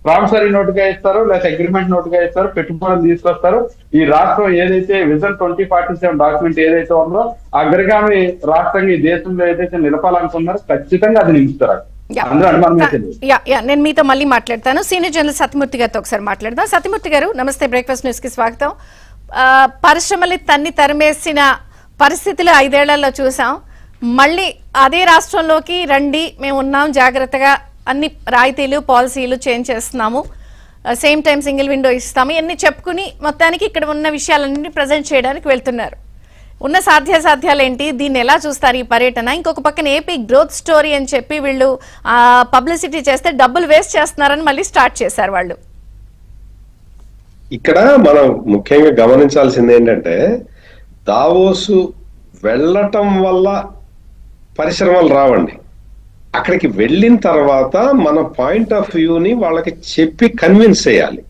ప్రామిసరీ నోటుగా ఇస్తారు, లేకపోతే అగ్రిమెంట్ నోటుగా ఇస్తారు, పెట్టుబడులు తీసుకొస్తారు. ఈ రాష్ట్రం ఏదైతే విజన్ 2047 డాక్యుమెంట్ ఏదైతే ఉందో అగ్రగామి రాష్ట్రంగా ఈ దేశంలో ఏదైతే నిలపాలనుకున్నారో ఖచ్చితంగా అది నిలుపుతారు. నేను మీతో మళ్ళీ మాట్లాడతాను. సీనియర్ జర్నలిస్ట్ సత్యమూర్తి గారితో ఒకసారి మాట్లాడదాం. సత్యమూర్తి గారు నమస్తే, బ్రేక్ఫాస్ట్ న్యూస్ కి స్వాగతం. పరిశ్రమలు తరిమేసిన పరిస్థితులు 5 ఏళ్లలో చూసాం. మళ్ళీ అదే రాష్ట్రంలోకి రండి, మేము ఉన్నాం, జాగ్రత్తగా అన్ని రాయితీలు పాలసీలు చేంజ్ చేస్తున్నాము, సేమ్ టైం సింగిల్ విండో ఇస్తాము, ఇవన్నీ చెప్పుకుని మొత్తానికి ఇక్కడ ఉన్న విషయాలన్నింటినీ ప్రజెంట్ చేయడానికి వెళ్తున్నారు. ఉన్న సాధ్యాసాధ్యాలు ఏంటి, దీన్ని ఎలా చూస్తారు ఈ పర్యటన? ఇంకొక పక్కన ఏపీ గ్రోత్ స్టోరీ అని చెప్పి వీళ్ళు పబ్లిసిటీ చేస్తే డబ్బులు వేస్ట్ చేస్తున్నారని మళ్ళీ స్టార్ట్ చేశారు వాళ్ళు. ఇక్కడ మనం ముఖ్యంగా గమనించాల్సింది ఏంటంటే, దావోసు వెళ్ళటం వల్ల పరిశ్రమలు రావండి. అక్కడికి వెళ్ళిన తర్వాత మన పాయింట్ ఆఫ్ వ్యూని వాళ్ళకి చెప్పి కన్విన్స్ చేయాలి.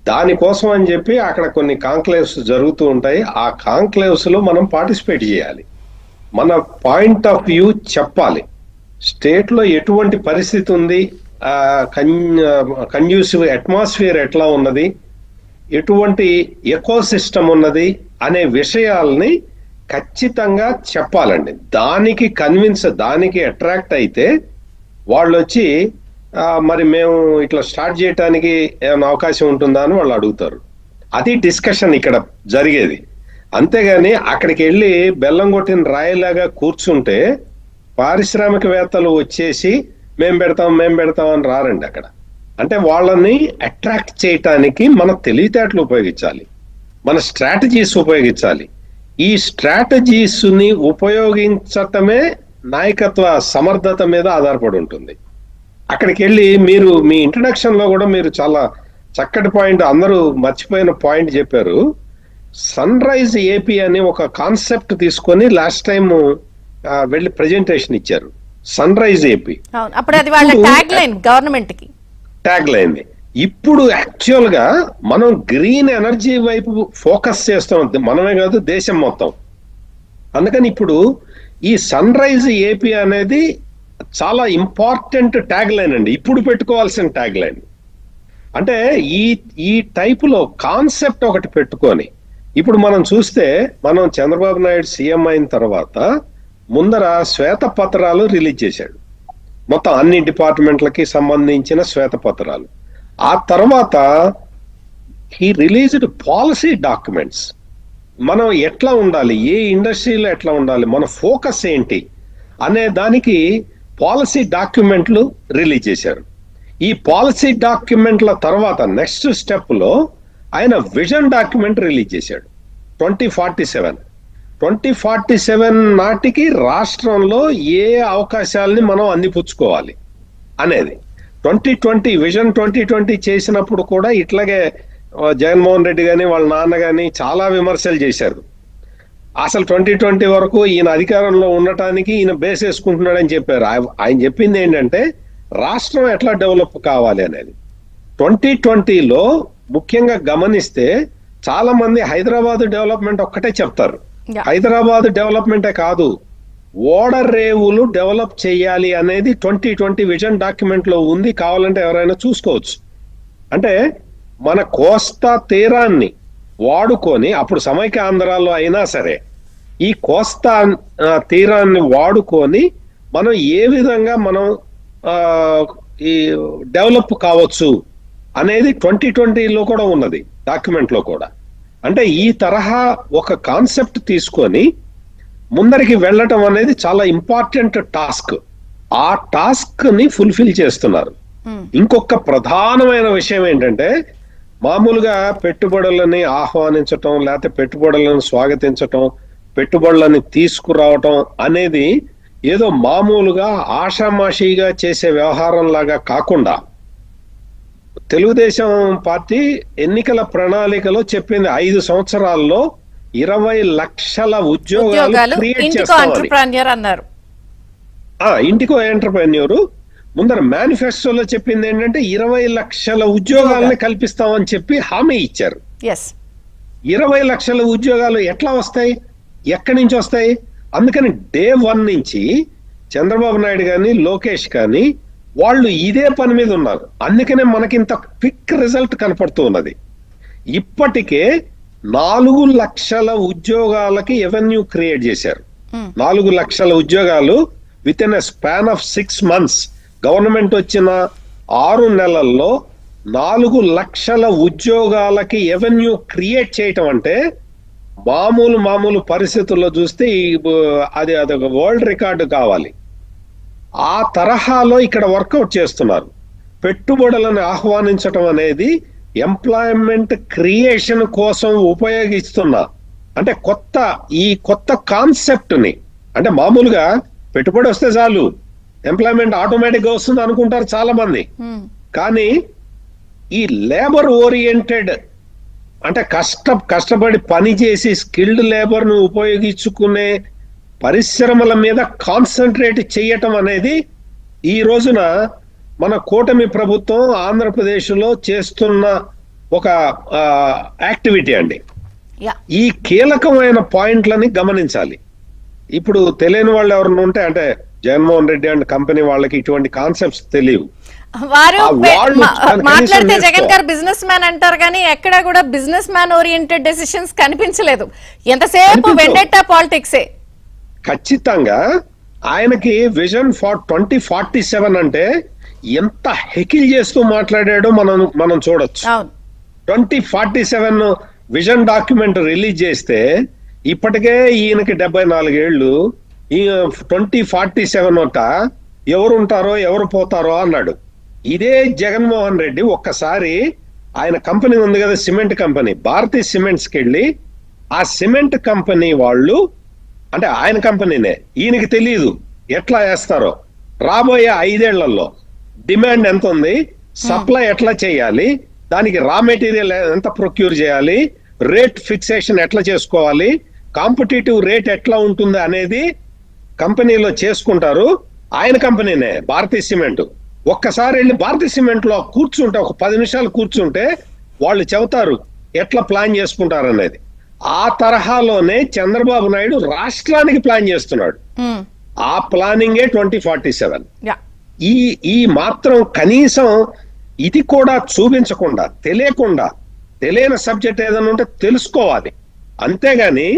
దానికోసం అని చెప్పి అక్కడ కొన్ని కాంక్లేవ్స్ జరుగుతూ ఉంటాయి. ఆ కాంక్లేవ్స్ లో మనం పార్టిసిపేట్ చేయాలి, మన పాయింట్ ఆఫ్ వ్యూ చెప్పాలి. స్టేట్ లో ఎటువంటి పరిస్థితి ఉంది, కన్యూసివ్ అట్మాస్ఫియర్ ఎట్లా ఉన్నది, ఎటువంటి ఎకో సిస్టమ్ ఉన్నది అనే విషయాల్ని ఖచ్చితంగా చెప్పాలండి. దానికి దానికి అట్రాక్ట్ అయితే వాళ్ళు వచ్చి మరి మేము ఇట్లా స్టార్ట్ చేయడానికి ఏమైనా అవకాశం ఉంటుందా అని వాళ్ళు అడుగుతారు. అది డిస్కషన్ ఇక్కడ జరిగేది. అంతేగాని అక్కడికి వెళ్ళి బెల్లం కొట్టిన రాయిలాగా కూర్చుంటే పారిశ్రామికవేత్తలు వచ్చేసి మేం పెడతాం అని రారండి. అక్కడ అంటే వాళ్ళని అట్రాక్ట్ చేయటానికి మన తెలివితేటలు ఉపయోగించాలి, మన స్ట్రాటజీస్ ఉపయోగించాలి. ఈ స్ట్రాటజీస్ ని ఉపయోగించటమే నాయకత్వ సమర్థత మీద ఆధారపడి ఉంటుంది. అక్కడికి వెళ్ళి మీరు మీ ఇంట్రడక్షన్ లో కూడా మీరు చాలా చక్కటి పాయింట్, అందరూ మర్చిపోయిన పాయింట్ చెప్పారు. సన్ రైజ్ ఏపీ అని ఒక కాన్సెప్ట్ తీసుకొని లాస్ట్ టైం వెళ్ళి ప్రెజెంటేషన్ ఇచ్చారు. సన్ రైజ్ ఏపీ అప్పుడు అది వాళ్ళ ట్యాగ్ లైన్, గవర్నమెంట్ కి ట్యాగ్ లైన్. ఇప్పుడు యాక్చువల్ గా మనం గ్రీన్ ఎనర్జీ వైపు ఫోకస్ చేస్తాం, మనమే కాదు దేశం మొత్తం. అందుకని ఇప్పుడు ఈ సన్ రైజ్ ఏపీ అనేది చాలా ఇంపార్టెంట్ ట్యాగ్ లైన్ అండి, ఇప్పుడు పెట్టుకోవాల్సిన ట్యాగ్ లైన్. అంటే ఈ టైపులో కాన్సెప్ట్ ఒకటి పెట్టుకొని, ఇప్పుడు మనం చూస్తే మనం చంద్రబాబు నాయుడు సీఎం అయిన తర్వాత ముందర శ్వేతపత్రాలు రిలీజ్ చేశాడు, మొత్తం అన్ని డిపార్ట్మెంట్లకి సంబంధించిన శ్వేతపత్రాలు. ఆ తర్వాత హీ రిలీజ్డ్ పాలసీ డాక్యుమెంట్స్. మనం ఎట్లా ఉండాలి, ఏ ఇండస్ట్రీలో ఎట్లా ఉండాలి, మన ఫోకస్ ఏంటి అనే దానికి పాలసీ డాక్యుమెంట్లు రిలీజ్ చేశారు. ఈ పాలసీ డాక్యుమెంట్ల తర్వాత నెక్స్ట్ స్టెప్ లో ఆయన విజన్ డాక్యుమెంట్ రిలీజ్ చేశాడు 2047 నాటికి రాష్ట్రంలో ఏ అవకాశాలని మనం అందిపుచ్చుకోవాలి అనేది. 2020 విజన్ 2020 చేసినప్పుడు కూడా ఇట్లాగే జగన్మోహన్ రెడ్డి గాని వాళ్ళ నాన్న గాని చాలా విమర్శలు చేశారు. అసలు 2020 వరకు ఈయన అధికారంలో ఉండటానికి ఈయన బేస్ వేసుకుంటున్నాడని చెప్పారు. ఆయన చెప్పింది ఏంటంటే రాష్ట్రం ఎట్లా డెవలప్ కావాలి అనేది. 2020లో ముఖ్యంగా గమనిస్తే చాలా మంది హైదరాబాద్ డెవలప్మెంట్ ఒక్కటే చెప్తారు. హైదరాబాద్ డెవలప్మెంటే కాదు, ఓడరేవులు డెవలప్ చేయాలి అనేది 2020 విజన్ డాక్యుమెంట్ లో ఉంది. కావాలంటే ఎవరైనా చూసుకోవచ్చు. అంటే మన కోస్తా తీరాన్ని వాడుకొని, అప్పుడు సమైక్య ఆంధ్రాలో అయినా సరే ఈ కోస్తా తీరాన్ని వాడుకొని మనం ఏ విధంగా మనం ఈ డెవలప్ కావచ్చు అనేది 2020లో కూడా ఉన్నది డాక్యుమెంట్ లో కూడా. అంటే ఈ తరహా ఒక కాన్సెప్ట్ తీసుకొని ముందరికి వెళ్ళటం అనేది చాలా ఇంపార్టెంట్ టాస్క్. ఆ టాస్క్ ని ఫుల్ఫిల్ చేస్తున్నారు. ఇంకొక ప్రధానమైన విషయం ఏంటంటే, మామూలుగా పెట్టుబడులని ఆహ్వానించటం, లేకపోతే పెట్టుబడులను స్వాగతించటం, పెట్టుబడులని తీసుకురావటం అనేది ఏదో మామూలుగా ఆషామాషిగా చేసే వ్యవహారం లాగా కాకుండా, తెలుగుదేశం పార్టీ ఎన్నికల ప్రణాళికలో చెప్పింది 5 సంవత్సరాల్లో 20 లక్షల ఉద్యోగాలు క్రియేట్ చేస్తామన్నారు. ఇంటికో ఎంటర్ప్రెన్యూర్. ముందర మేనిఫెస్టోలో చెప్పింది ఏంటంటే 20 లక్షల ఉద్యోగాలను కల్పిస్తామని చెప్పి హామీ ఇచ్చారు. 20 లక్షల ఉద్యోగాలు ఎట్లా వస్తాయి, ఎక్కడి నుంచి వస్తాయి? అందుకని డే 1 నుంచి చంద్రబాబు నాయుడు కానీ లోకేష్ కానీ వాళ్ళు ఇదే పని మీద ఉన్నారు. అందుకనే మనకింత క్విక్ రిజల్ట్ కనపడుతూ ఉన్నది. ఇప్పటికే 4 లక్షల ఉద్యోగాలకి ఎవెన్యూ క్రియేట్ చేశారు. 4 లక్షల ఉద్యోగాలు with in a span of 6 months. Government వచ్చిన 6 నెలల్లో 4 లక్షల ఉద్యోగాలకి ఎవెన్యూ క్రియేట్ చేయటం అంటే మామూలు పరిస్థితుల్లో చూస్తే అదొక వరల్డ్ రికార్డు కావాలి. ఆ తరహాలో ఇక్కడ వర్కౌట్ చేస్తున్నారు. పెట్టుబడులను ఆహ్వానించటం అనేది ఎంప్లాయ్మెంట్ క్రియేషన్ కోసం ఉపయోగిస్తున్న, అంటే ఈ కొత్త కాన్సెప్ట్ ని, అంటే మామూలుగా పెట్టుబడి వస్తే చాలు ఎంప్లాయ్మెంట్ ఆటోమేటిక్ గా వస్తుంది అనుకుంటారు చాలా మంది. కానీ ఈ లేబర్ ఓరియంటెడ్, అంటే కష్టపడి పని చేసి స్కిల్డ్ లేబర్ ను ఉపయోగించుకునే పరిశ్రమల మీద కాన్సన్ట్రేట్ చేయటం అనేది ఈ రోజున మన కూటమి ప్రభుత్వం ఆంధ్రప్రదేశ్ లో చేస్తున్న ఒక యాక్టివిటీ అండి. ఈ కీలకమైన పాయింట్లని గమనించాలి. ఇప్పుడు తెలియని వాళ్ళు ఎవరైనా ఉంటే, అంటే జగన్మోహన్ రెడ్డి అండ్ కంపెనీ వాళ్ళకి ఇటువంటి కాన్సెప్ట్స్ తెలియవు. వారు మాట్లాడితే జగన్ గారు బిజినెస్ మ్యాన్ అంటారు, కానీ ఎక్కడ కూడా బిజినెస్ మ్యాన్ ఓరియంటెడ్ డెసిషన్స్ కనిపించలేదు. ఎంతసేపు వెండెట్టా పాలిటిక్సే. ఖచ్చితంగా ఆయనకి విజన్ ఫర్ 2047 అంటే ఎంత హెకిల్ చేస్తూ మాట్లాడాడో మనం చూడొచ్చు. 2047 విజన్ డాక్యుమెంట్ రిలీజ్ చేస్తే ఇప్పటికే ఈయనకి 74 ఏళ్ళు. ఈ 2047 ఎవరు ఉంటారో ఎవరు పోతారో అన్నాడు. ఇదే జగన్మోహన్ రెడ్డి ఒక్కసారి ఆయన కంపెనీ ఉంది కదా, సిమెంట్ కంపెనీ, భారతీయ సిమెంట్స్ కి వెళ్ళి ఆ సిమెంట్ కంపెనీ వాళ్ళు, అంటే ఆయన కంపెనీనే, ఈయనకి తెలియదు ఎట్లా వేస్తారో, రాబోయే 5 ఏళ్లలో డిమాండ్ ఎంత ఉంది, సప్లై ఎట్లా చేయాలి, దానికి రా మెటీరియల్ ఎంత ప్రొక్యూర్ చేయాలి, రేట్ ఫిక్సేషన్ ఎట్లా చేసుకోవాలి, కాంపిటేటివ్ రేట్ ఎట్లా ఉంటుంది అనేది కంపెనీలో చేసుకుంటారు. ఆయన కంపెనీనే భారతీయ సిమెంట్. ఒక్కసారి వెళ్ళి భారతీయ సిమెంట్ లో కూర్చుంటే, ఒక 10 నిమిషాలు కూర్చుంటే వాళ్ళు చెబుతారు ఎట్లా ప్లాన్ చేసుకుంటారు అనేది. ఆ తరహాలోనే చంద్రబాబు నాయుడు రాష్ట్రానికి ప్లాన్ చేస్తున్నాడు. ఆ ప్లానింగే 2047. ఈ మాత్రం కనీసం ఇది కూడా చూపించకుండా, తెలియని సబ్జెక్ట్ ఏదైనా ఉంటే తెలుసుకోవాలి. అంతేగాని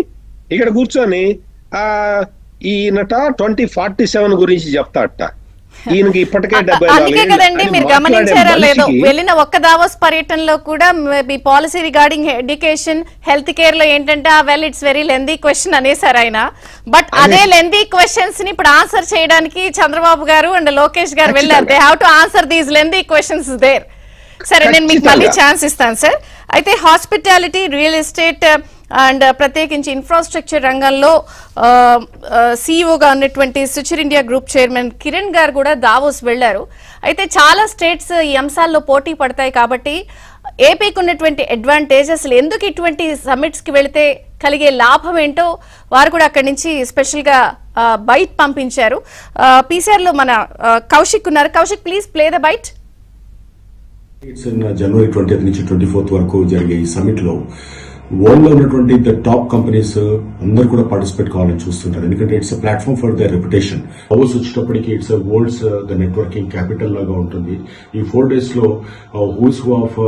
ఇక్కడ కూర్చొని ఈయనట 2047 గురించి చెప్తాడట. ఈయనకి ఇప్పటికే 74. అందుకే కదండి మీరు గమనించారా లేదో, వెళ్ళిన ఒక్క దావోస్ పర్యటనలో కూడా మీ policy regarding education, health care లో ఏంటంటే well it's very lengthy question అనేసారు ఆయన. బట్ అదే లెందీ క్వశ్చన్స్ ని ఇప్పుడు ఆన్సర్ చేయడానికి చంద్రబాబు గారు అండ్ లోకేష్ గారు వెళ్ళారు. They have to answer these lengthy questions there. సరే, నేను మీకు మళ్ళీ ఛాన్స్ ఇస్తాను సార్. అయితే హాస్పిటాలిటీ, రియల్ ఎస్టేట్ అండ్ ప్రత్యేకించి ఇన్ఫ్రాస్ట్రక్చర్ రంగంలో సీఈఓగా ఉన్నటువంటి Suchir India group chairman Kiran garu కూడా దావోస్ వెళ్లారు. అయితే చాలా స్టేట్స్ ఈ అంశాల్లో పోటీ పడతాయి కాబట్టి ఏపీకి ఉన్నటువంటి అడ్వాంటేజ్, అసలు ఎందుకు ఇటువంటి సమ్మిట్స్ కి వెళితే కలిగే లాభం ఏంటో వారు కూడా అక్కడి నుంచి స్పెషల్ గా బైట్ పంపించారు. పీసీఆర్ లో మన కౌశిక్ ఉన్నారు. Kaushik, please play the bite. జనవరి 20 నుంచి 24 వరకు జరిగే ఈ సమిట్ లో వరల్డ్ లో ఉన్నటువంటి ద టాప్ కంపెనీస్ అందరూ కూడా పార్టిసిపేట్ కావాలని చూస్తుంటారు. ఎందుకంటే it's platform for the reputation. Davos వచ్చేటప్పటికి it's world's the networking capital లాగా ఉంటుంది. ఈ 4 days లో who's who of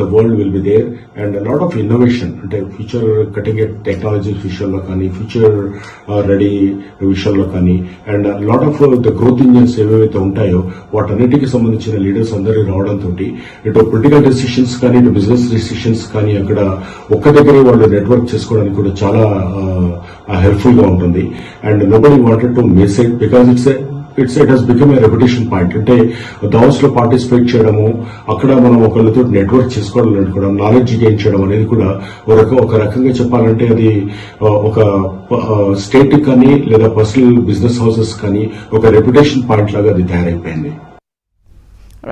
the world will be there and a lot of innovation అంటే ఫ్యూచర్ కటింగ్ ఎడ్జ్ టెక్నాలజీస్ విషయంలో కానీ, ఫ్యూచర్ రెడీ విషయంలో కానీ, and lot of the growth engines ఏవైతే ఉంటాయో వాటన్నిటికి సంబంధించిన లీడర్స్ అందరూ రావడంతో ఇటు పొలిటికల్ డెసిషన్స్ కానీ, ఇటు బిజినెస్ డెసిషన్స్ కానీ అక్కడ ఒక్క దగ్గరే వాళ్ళు నెట్వర్క్ చేసుకోవడానికి కూడా చాలా హెల్ప్ఫుల్ గా ఉంటుంది. And nobody wanted to miss it because it has become a reputation point. అంటే దావోస్ లో పార్టిసిపేట్ చేయడము, అక్కడ మనం ఒకళ్ళతో నెట్వర్క్ చేసుకోవడం, కూడా నాలెడ్జ్ గెయిన్ చేయడం అనేది కూడా ఒక రకంగా చెప్పాలంటే అది ఒక స్టేట్ కానీ లేదా పర్సనల్ బిజినెస్ హౌసెస్ కానీ ఒక రెప్యుటేషన్ పాయింట్ లాగా అది తయారైపోయింది.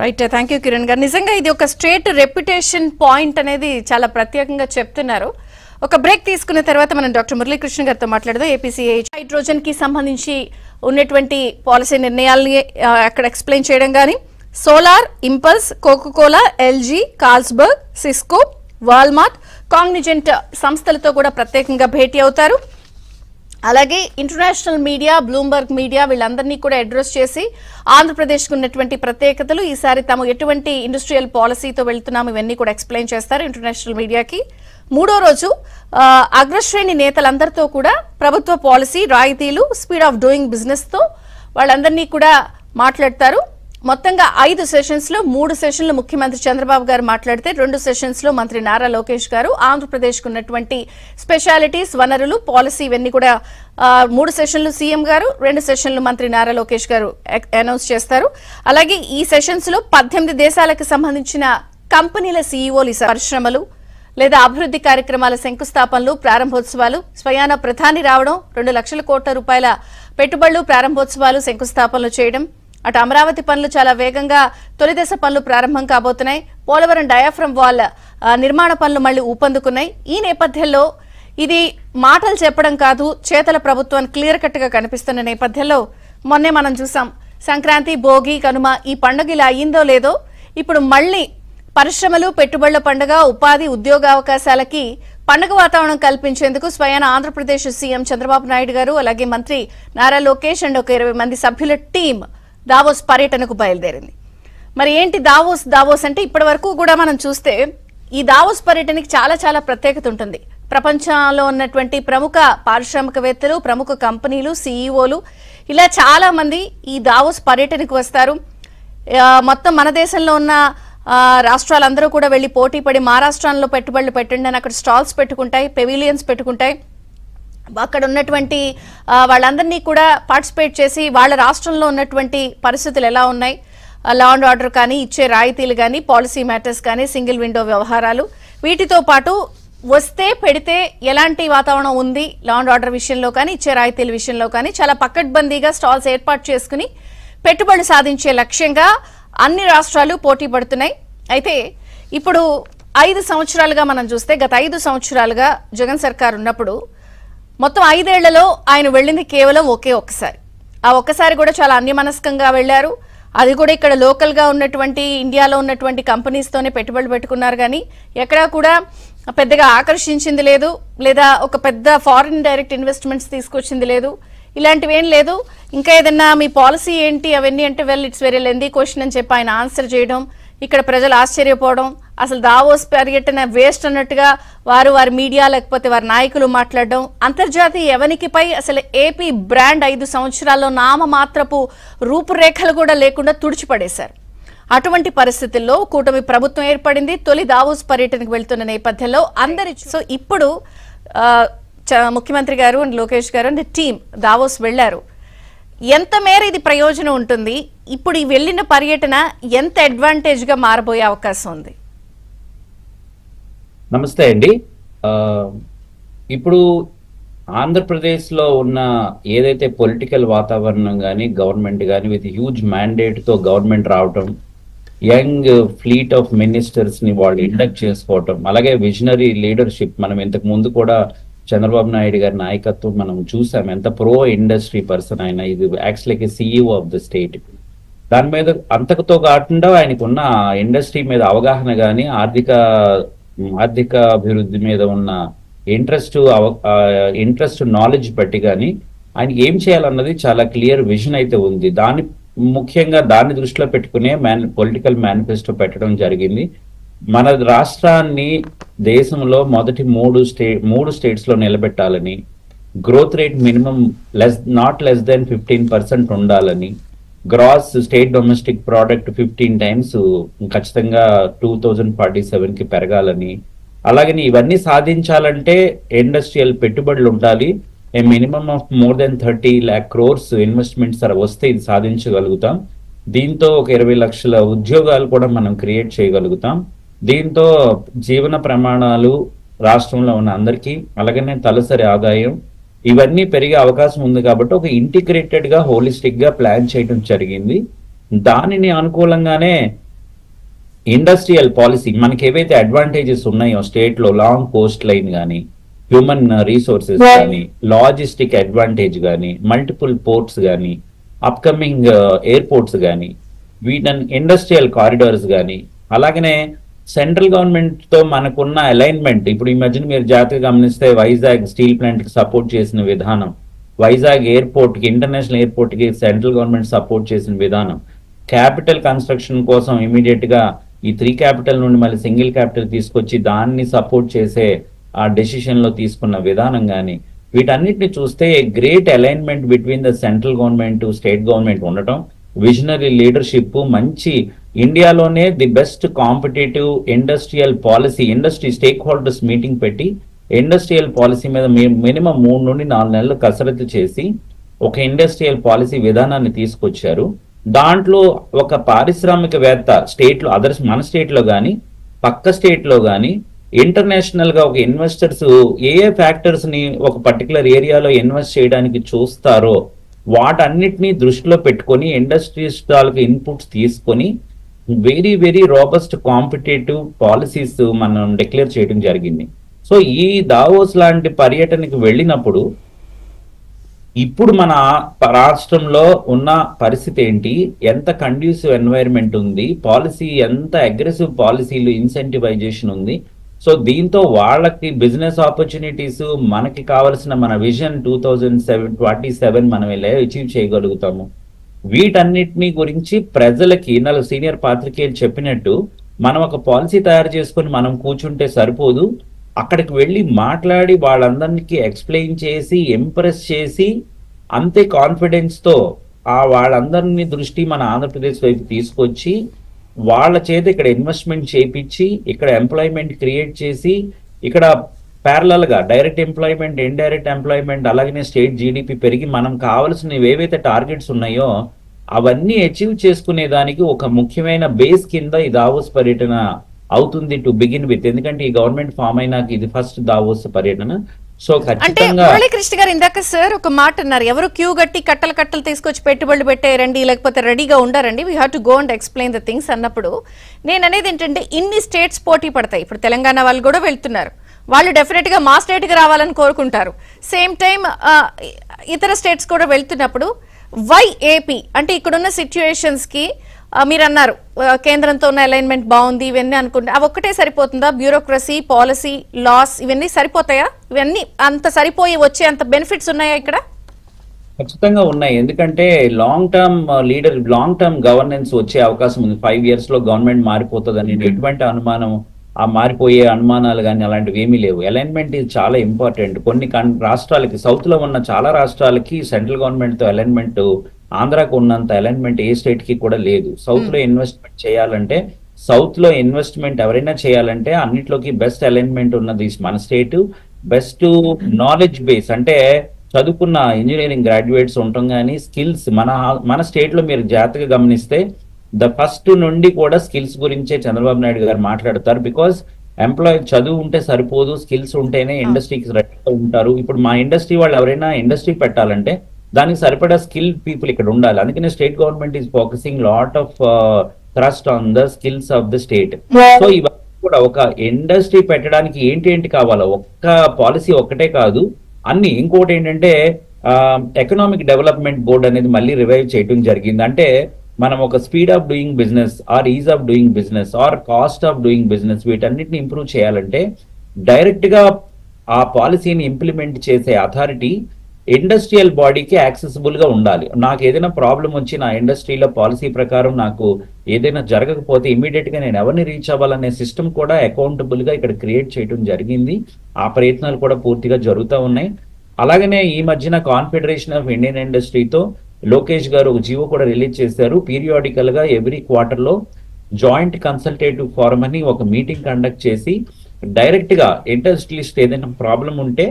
రైట్, థ్యాంక్ యూ కిరణ్ గారు. నిజంగా ఇది ఒక స్టేట్ రెప్యుటేషన్ పాయింట్ అనేది చాలా ప్రత్యేకంగా చెప్తున్నారు. ఒక బ్రేక్ తీసుకున్న తర్వాత మనం డాక్టర్ మురళీకృష్ణ గారితో మాట్లాడదాం. ఏపీసీఐ హైడ్రోజన్ కి సంబంధించి ఉన్నటువంటి పాలసీ నిర్ణయాల్ని అక్కడ ఎక్స్ప్లెయిన్ చేయడం కానీ, Solar, Impulse, Coca-Cola, LG, Carlsberg, Cisco, Walmart, Cognizant సంస్థలతో కూడా ప్రత్యేకంగా భేటీ అవుతారు. అలాగే ఇంటర్నేషనల్ మీడియా, బ్లూంబర్గ్ మీడియా వీళ్ళందరినీ కూడా అడ్రస్ చేసి ఆంధ్రప్రదేశ్కు ఉన్నటువంటి ప్రత్యేకతలు, ఈసారి తాము ఎటువంటి ఇండస్ట్రియల్ పాలసీతో వెళ్తున్నాము ఇవన్నీ కూడా ఎక్స్ప్లెయిన్ చేస్తారు ఇంటర్నేషనల్ మీడియాకి. 3వ రోజు అగ్రశ్రేణి నేతలందరితో కూడా ప్రభుత్వ పాలసీ, రాయితీలు, స్పీడ్ ఆఫ్ డూయింగ్ బిజినెస్ తో వాళ్ళందరినీ కూడా మాట్లాడతారు. మొత్తంగా 5 సెషన్స్ లో 3 సెషన్లు ముఖ్యమంత్రి చంద్రబాబు గారు మాట్లాడితే 2 సెషన్స్ లో మంత్రి నారా లోకేష్ గారు ఆంధ్రప్రదేశ్ కు ఉన్నటువంటి స్పెషాలిటీస్, వనరులు, పాలసీ ఇవన్నీ కూడా 3 సెషన్లు సీఎం గారు, 2 సెషన్లు మంత్రి నారా లోకేష్ గారు అనౌన్స్ చేస్తారు. అలాగే ఈ సెషన్స్ లో 18 దేశాలకు సంబంధించిన కంపెనీల సీఈఓలు, పరిశ్రమలు లేదా అభివృద్ధి కార్యక్రమాల శంకుస్థాపనలు, ప్రారంభోత్సవాలు, స్వయాన ప్రధాని రావడం, 2 లక్షల కోట్ల రూపాయల పెట్టుబడులు, ప్రారంభోత్సవాలు, శంకుస్థాపనలు చేయడం, అటు అమరావతి పనులు చాలా వేగంగా తొలిదశ పనులు ప్రారంభం కాబోతున్నాయి, పోలవరం డయాఫ్రమ్ వాల్ నిర్మాణ పనులు మళ్లీ ఊపందుకున్నాయి. ఈ నేపథ్యంలో ఇది మాటలు చెప్పడం కాదు, చేతల ప్రభుత్వాన్ని క్లియర్ కట్ గా కనిపిస్తున్న నేపథ్యంలో మొన్నే మనం చూసాం సంక్రాంతి, భోగి, కనుమ ఈ పండుగ ఇలా అయ్యిందో లేదో ఇప్పుడు మళ్లీ పరిశ్రమలు, పెట్టుబడుల పండుగ, ఉపాధి, ఉద్యోగావకాశాలకి పండుగ వాతావరణం కల్పించేందుకు స్వయాన ఆంధ్రప్రదేశ్ సీఎం చంద్రబాబు నాయుడు గారు అలాగే మంత్రి నారా లోకేష్ అండ్ ఒక 20 మంది సభ్యుల టీం దావోస్ పర్యటనకు బయలుదేరింది. మరి ఏంటి దావోస్ అంటే ఇప్పటి వరకు కూడా మనం చూస్తే ఈ దావోస్ పర్యటనకి చాలా చాలా ప్రత్యేకత ఉంటుంది. ప్రపంచంలో ఉన్నటువంటి ప్రముఖ పారిశ్రామికవేత్తలు, ప్రముఖ కంపెనీలు, సీఈఓలు ఇలా చాలా మంది ఈ దావోస్ పర్యటనకు వస్తారు. మొత్తం మన దేశంలో ఉన్న రాష్ట్రాలందరూ కూడా వెళ్లి పోటీ పడి మహారాష్ట్రంలో పెట్టుబడులు పెట్టండి అని అక్కడ స్టాల్స్ పెట్టుకుంటాయి, పెవిలియన్స్ పెట్టుకుంటాయి. అక్కడ ఉన్నటువంటి వాళ్ళందరినీ కూడా పార్టిసిపేట్ చేసి వాళ్ళ రాష్ట్రంలో ఉన్నటువంటి పరిస్థితులు ఎలా ఉన్నాయి, లా అండ్ ఆర్డర్ కానీ, ఇచ్చే రాయితీలు కానీ, పాలసీ మ్యాటర్స్ కానీ, సింగిల్ విండో వ్యవహారాలు వీటితో పాటు వస్తే పెడితే ఎలాంటి వాతావరణం ఉంది లా అండ్ ఆర్డర్ విషయంలో కానీ, ఇచ్చే రాయితీల విషయంలో కానీ చాలా పకడ్బందీగా స్టాల్స్ ఏర్పాటు చేసుకుని పెట్టుబడులు సాధించే లక్ష్యంగా అన్ని రాష్ట్రాలు పోటీ పడుతున్నాయి. అయితే ఇప్పుడు 5 సంవత్సరాలుగా మనం చూస్తే గత 5 సంవత్సరాలుగా జగన్ సర్కార్ ఉన్నప్పుడు మొత్తం 5 ఏళ్లలో ఆయన వెళ్ళింది కేవలం ఒక్కసారి. ఆ ఒక్కసారి కూడా చాలా అన్యమనస్కంగా వెళ్లారు. అది కూడా ఇక్కడ లోకల్ గా ఉన్నటువంటి ఇండియాలో ఉన్నటువంటి కంపెనీస్ తోనే పెట్టుబడులు పెట్టుకున్నారు కానీ ఎక్కడా కూడా పెద్దగా ఆకర్షించింది లేదు, లేదా ఒక పెద్ద ఫారిన్ డైరెక్ట్ ఇన్వెస్ట్మెంట్స్ తీసుకొచ్చింది లేదు, ఇలాంటివి ఏం లేదు. ఇంకా ఏదన్నా మీ పాలసీ ఏంటి అవన్నీ అంటే ఇట్స్ వెరీ లెందీ క్వశ్చన్ అని చెప్పి ఆయన ఆన్సర్ చేయడం, ఇక్కడ ప్రజలు ఆశ్చర్యపోవడం, అసలు దావోస్ పర్యటన వేస్ట్ అన్నట్టుగా వారి మీడియా లేకపోతే వారి నాయకులు మాట్లాడడం, అంతర్జాతీయ ఎవనికిపై అసలు ఏపీ బ్రాండ్ 5 సంవత్సరాల్లో నామమాత్రపు రూపురేఖలు కూడా లేకుండా తుడిచిపడేశారు. అటువంటి పరిస్థితుల్లో కూటమి ప్రభుత్వం ఏర్పడింది. తొలి దావోస్ పర్యటనకు వెళ్తున్న నేపథ్యంలో సో ఇప్పుడు ముఖ్యమంత్రి గారు అండ్ లోకేష్ గారు అండ్ టీం దావోస్ వెళ్లారు. ఎంత మేర ఇది ప్రయోజనం ఉంటుంది? ఇప్పుడు ఈ వెళ్ళిన పర్యటన ఎంత అడ్వాంటేజ్ గా మారబోయే అవకాశం ఉంది? నమస్తే అండి. ఇప్పుడు ఆంధ్రప్రదేశ్ లో ఉన్న ఏదైతే పొలిటికల్ వాతావరణం కానీ గవర్నమెంట్ కానీ విత్ హ్యూజ్ మ్యాండేట్ తో గవర్నమెంట్ రావటం, యంగ్ ఫ్లీట్ ఆఫ్ మినిస్టర్స్ ని వాళ్ళు ఇండక్ట్ చేసుకోవటం, అలాగే విజనరీ లీడర్షిప్, మనం ఇంతకు ముందు కూడా చంద్రబాబు నాయుడు గారి నాయకత్వం మనం చూసాం. ఎంత ప్రో ఇండస్ట్రీ పర్సన్ ఆయన. ఇది actually CEO of the state. దాని మీద అంతకుతో కాకుండా ఆయనకున్న ఇండస్ట్రీ మీద అవగాహన కానీ ఆర్థిక అభివృద్ధి మీద ఉన్న ఇంట్రెస్ట్ నాలెడ్జ్ బట్టి కానీ ఆయన ఏం చేయాలన్నది చాలా క్లియర్ విజన్ అయితే ఉంది. ముఖ్యంగా దాన్ని దృష్టిలో పెట్టుకునే పొలిటికల్ మేనిఫెస్టో పెట్టడం జరిగింది. మన రాష్ట్రాన్ని దేశంలో మొదటి 3 స్టేట్స్ లో నిలబెట్టాలని, growth rate minimum not less than 15% ఉండాలని, gross state domestic product 15 times ఖచ్చితంగా 2047కి పెరగాలని, అలాగని ఇవన్నీ సాధించాలంటే ఇండస్ట్రియల్ పెట్టుబడులు ఉండాలి. A minimum of more than 30 lakh crores investments వస్తే ఇది సాధించగలుగుతాం. దీంతో ఒక 20 లక్షల ఉద్యోగాలు కూడా మనం క్రియేట్ చేయగలుగుతాం. దీంతో జీవన ప్రమాణాలు రాష్ట్రంలో ఉన్న అందరికీ, అలాగనే తలసరి ఆదాయం ఇవన్నీ పెరిగే అవకాశం ఉంది. కాబట్టి ఒక ఇంటిగ్రేటెడ్ గా హోలిస్టిక్ గా ప్లాన్ చేయడం జరిగింది. దానిని అనుకూలంగానే ఇండస్ట్రియల్ పాలసీ మనకి ఏవైతే అడ్వాంటేజెస్ ఉన్నాయో స్టేట్ లో, లాంగ్ కోస్ట్ లైన్ కానీ, హ్యూమన్ రిసోర్సెస్ కానీ, లాజిస్టిక్ అడ్వాంటేజ్ కానీ, మల్టిపుల్ పోర్ట్స్ కానీ, అప్కమింగ్ ఎయిర్పోర్ట్స్ కానీ, వీటన్ ఇండస్ట్రియల్ కారిడార్స్ కానీ, అలాగనే సెంట్రల్ గవర్నమెంట్ తో మనకున్న అలైన్మెంట్. ఇప్పుడు ఈ మధ్యన మీరు జాగ్రత్తగా గమనిస్తే వైజాగ్ స్టీల్ ప్లాంట్ కి సపోర్ట్ చేసిన విధానం, వైజాగ్ ఎయిర్పోర్ట్ కి, ఇంటర్నేషనల్ ఎయిర్పోర్ట్ కి సెంట్రల్ గవర్నమెంట్ సపోర్ట్ చేసిన విధానం, క్యాపిటల్ కన్స్ట్రక్షన్ కోసం ఇమీడియట్ గా ఈ 3 క్యాపిటల్ నుండి మళ్ళీ సింగిల్ క్యాపిటల్ తీసుకొచ్చి దాన్ని సపోర్ట్ చేసే ఆ డెసిషన్ లో తీసుకున్న విధానం కానీ, వీటన్నిటిని చూస్తే great alignment between the central government, state government ఉండటం, విజనరీ లీడర్షిప్, మంచి ఇండియాలోనే the best competitive industrial policy, industry stake holders meeting పెట్టి ఇండస్ట్రియల్ పాలసీ మీద మినిమం 3 నుండి 4 నెలలు కసరత్తు చేసి ఒక ఇండస్ట్రియల్ పాలసీ విధానాన్ని తీసుకొచ్చారు. దాంట్లో ఒక పారిశ్రామికవేత్త స్టేట్ లో, మన స్టేట్ లో కానీ పక్క స్టేట్ లో కానీ ఇంటర్నేషనల్ గా ఒక ఇన్వెస్టర్స్ ఏ ఫ్యాక్టర్స్ ని ఒక పర్టికులర్ ఏరియాలో ఇన్వెస్ట్ చేయడానికి చూస్తారో వాటన్నిటిని దృష్టిలో పెట్టుకొని ఇండస్ట్రీస్ తాలూకు ఇన్పుట్స్ తీసుకొని very very robust competitive policies మనం డిక్లేర్ చేయడం జరిగింది. సో ఈ దావోస్ లాంటి పర్యటనకి వెళ్ళినప్పుడు ఇప్పుడు మన రాష్ట్రంలో ఉన్న పరిస్థితి ఏంటి, ఎంత కండ్యూసివ్ ఎన్వైరన్మెంట్ ఉంది, పాలసీ ఎంత అగ్రెసివ్ పాలసీలు, ఇన్సెంటివైజేషన్ ఉంది. సో దీంతో వాళ్ళకి బిజినెస్ ఆపర్చునిటీస్, మనకి కావాల్సిన మన విజన్ 2027 మనం ఎలా అచీవ్ చేయగలుగుతాము, వీటన్నిటిని గురించి ప్రజలకి సీనియర్ పాత్రికేయులు చెప్పినట్టు మనం ఒక పాలసీ తయారు చేసుకొని మనం కూర్చుంటే సరిపోదు. అక్కడికి వెళ్ళి మాట్లాడి వాళ్ళందరికీ ఎక్స్ప్లెయిన్ చేసి ఇంప్రెస్ చేసి అంతే కాన్ఫిడెన్స్ తో వాళ్ళందరినీ దృష్టి మన ఆంధ్రప్రదేశ్ వైపు తీసుకొచ్చి వాళ్ళ చేత ఇక్కడ ఇన్వెస్ట్మెంట్ చేయించి ఇక్కడ ఎంప్లాయ్మెంట్ క్రియేట్ చేసి ఇక్కడ ప్యారలల్ గా డైరెక్ట్ ఎంప్లాయ్మెంట్, ఇండైరెక్ట్ ఎంప్లాయ్మెంట్, అలాగే స్టేట్ జీడిపి పెరిగి మనం కావాల్సినవి ఏవైతే టార్గెట్స్ ఉన్నాయో అవన్నీ అచీవ్ చేసుకునే దానికి ఒక ముఖ్యమైన బేస్ కింద ఈ దావోస్ పర్యటన అవుతుంది టు బిగిన్ విత్. ఎందుకంటే ఈ గవర్నమెంట్ ఫామ్ అయినాక ఇది ఫస్ట్ దావోస్ పర్యటన. సో అంటే ఖచ్చితంగా మురళీకృష్ణ గారు ఇందాక సార్ ఒక మాట అన్నారు, ఎవరు క్యూ గట్టి కట్టలు తీసుకొచ్చి పెట్టుబడులు పెట్టేరండి లేకపోతే రెడీగా ఉండారండి, we have to go and explain the things అన్నప్పుడు నేను అనేది ఏంటంటే ఇన్ని స్టేట్స్ పోటీ పడతాయి. ఇప్పుడు తెలంగాణ వాళ్ళు కూడా వెళ్తున్నారు, వాళ్ళు డెఫినెట్ గా మా స్టేట్ కి రావాలని కోరుకుంటారు. సేమ్ టైం ఇతర స్టేట్స్ కూడా వెళ్తున్నప్పుడు వై ఏపీ అంటే ఇక్కడున్న సిచ్యుయేషన్స్ కి మీరు అన్నారు కేంద్రంతో ఉన్న అలైన్మెంట్ బాగుంది ఇవన్నీ అనుకుంటే అవి ఒక్కటే సరిపోతుందా? బ్యూరోక్రసీ, పాలసీ, లాస్ ఇవన్నీ సరిపోతాయా? ఇవన్నీ అంత సరిపోయి వచ్చే అంత బెనిఫిట్స్ ఉన్నాయా ఇక్కడ? ఖచ్చితంగా ఉన్నాయి. ఎందుకంటే లాంగ్ టర్మ్ గవర్నెన్స్ వచ్చే అవకాశం ఉంది. 5 years లో గవర్నమెంట్ మారిపోతుందని ఎటువంటి అనుమానం, ఆ మారిపోయే అనుమానాలు కానీ అలాంటివి ఏమీ లేవు. అలైన్మెంట్ ఇది చాలా ఇంపార్టెంట్. కొన్ని రాష్ట్రాలకి, సౌత్ లో ఉన్న చాలా రాష్ట్రాలకి సెంట్రల్ గవర్నమెంట్ తో అలైన్మెంట్ ఆంధ్రాకు ఉన్నంత అలైన్మెంట్ ఏ స్టేట్ కి కూడా లేదు. సౌత్ లో ఇన్వెస్ట్మెంట్ చేయాలంటే, సౌత్ లో ఇన్వెస్ట్మెంట్ ఎవరైనా చేయాలంటే అన్నిట్లోకి బెస్ట్ అలైన్మెంట్ ఉన్నది మన స్టేట్. బెస్ట్ నాలెడ్జ్ బేస్ అంటే చదువుకున్న ఇంజనీరింగ్ గ్రాడ్యుయేట్స్ ఉండటం కానీ, స్కిల్స్ మన స్టేట్ లో మీరు జాగ్రత్తగా గమనిస్తే ఫస్ట్ నుండి కూడా స్కిల్స్ గురించే చంద్రబాబు నాయుడు గారు మాట్లాడతారు. బికాస్ ఎంప్లాయీ చదువు ఉంటే సరిపోదు, స్కిల్స్ ఉంటేనే ఇండస్ట్రీకి రెడీగా ఉంటారు. ఇప్పుడు మా ఇండస్ట్రీ వాళ్ళు ఎవరైనా ఇండస్ట్రీ పెట్టాలంటే దానికి సరిపడా స్కిల్ పీపుల్ ఇక్కడ ఉండాలి. అందుకనే state government is focusing lot of thrust on the skills of the state. So ఇవన్నీ కూడా ఒక ఇండస్ట్రీ పెట్టడానికి ఏంటి కావాలో ఒక్క పాలసీ ఒక్కటే కాదు అన్ని. ఇంకోటి ఏంటంటే ఎకనామిక్ డెవలప్మెంట్ బోర్డ్ అనేది మళ్ళీ రివైవ్ చేయడం జరిగింది. అంటే మనం ఒక speed of doing business are is of doing business are cost of doing business వీటన్నిటిని ఇంప్రూవ్ చేయాలంటే డైరెక్ట్ గా ఆ పాలసీని ఇంప్లిమెంట్ చేసే అథారిటీ ఇండస్ట్రియల్ బాడీకి యాక్సెసిబుల్ గా ఉండాలి. నాకు ఏదైనా ప్రాబ్లం వచ్చి నా ఇండస్ట్రీలో పాలసీ ప్రకారం నాకు ఏదైనా జరగకపోతే ఇమీడియట్ గా నేను ఎవరిని రీచ్ అవ్వాలనే సిస్టమ్ కూడా అకౌంటబుల్ గా ఇక్కడ క్రియేట్ చేయడం జరిగింది. ఆ ప్రయత్నాలు కూడా పూర్తిగా జరుగుతూ ఉన్నాయి. అలాగనే ఈ మధ్యన కాన్ఫెడరేషన్ ఆఫ్ ఇండియన్ ఇండస్ట్రీతో లోకేష్ గారు ఒక జీవో కూడా రిలీజ్ చేశారు. పీరియాడికల్ గా ఎవ్రీ క్వార్టర్ లో జాయింట్ కన్సల్టేటివ్ ఫోరం అని ఒక మీటింగ్ కండక్ట్ చేసి డైరెక్ట్ గా ఇండస్ట్రియలిస్ట్ ఏదైనా ప్రాబ్లం ఉంటే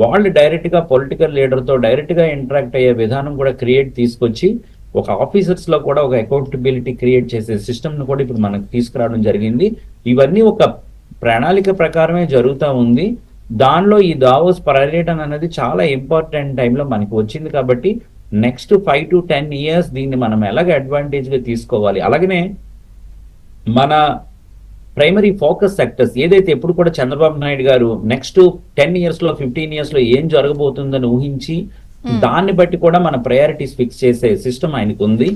వాళ్ళు డైరెక్ట్ గా పొలిటికల్ లీడర్ తో డైరెక్ట్ గా ఇంటరాక్ట్ అయ్యే విధానం కూడా తీసుకొచ్చి ఒక ఆఫీసర్స్ లో కూడా ఒక అకౌంటబిలిటీ క్రియేట్ చేసే సిస్టమ్ ను కూడా ఇప్పుడు మనకు తీసుకురావడం జరిగింది. ఇవన్నీ ఒక ప్రణాళిక ప్రకారమే జరుగుతూ ఉంది. దానిలో ఈ దావోస్ పర్యటన అనేది చాలా ఇంపార్టెంట్ టైంలో మనకి వచ్చింది. కాబట్టి నెక్స్ట్ 5 to 10 years దీన్ని మనం ఎలాగ అడ్వాంటేజ్ గా తీసుకోవాలి. అలాగనే మన ప్రైమరీ ఫోకస్ సెక్టర్స్ ఏదైతే ఎప్పుడు కూడా చంద్రబాబు నాయుడు గారు నెక్స్ట్ 10 years లో 15 years లో ఏం జరగబోతుందని ఊహించి దాన్ని బట్టి కూడా మన ప్రయారిటీస్ ఫిక్స్ చేసే సిస్టమ్ ఆయనకు ఉంది.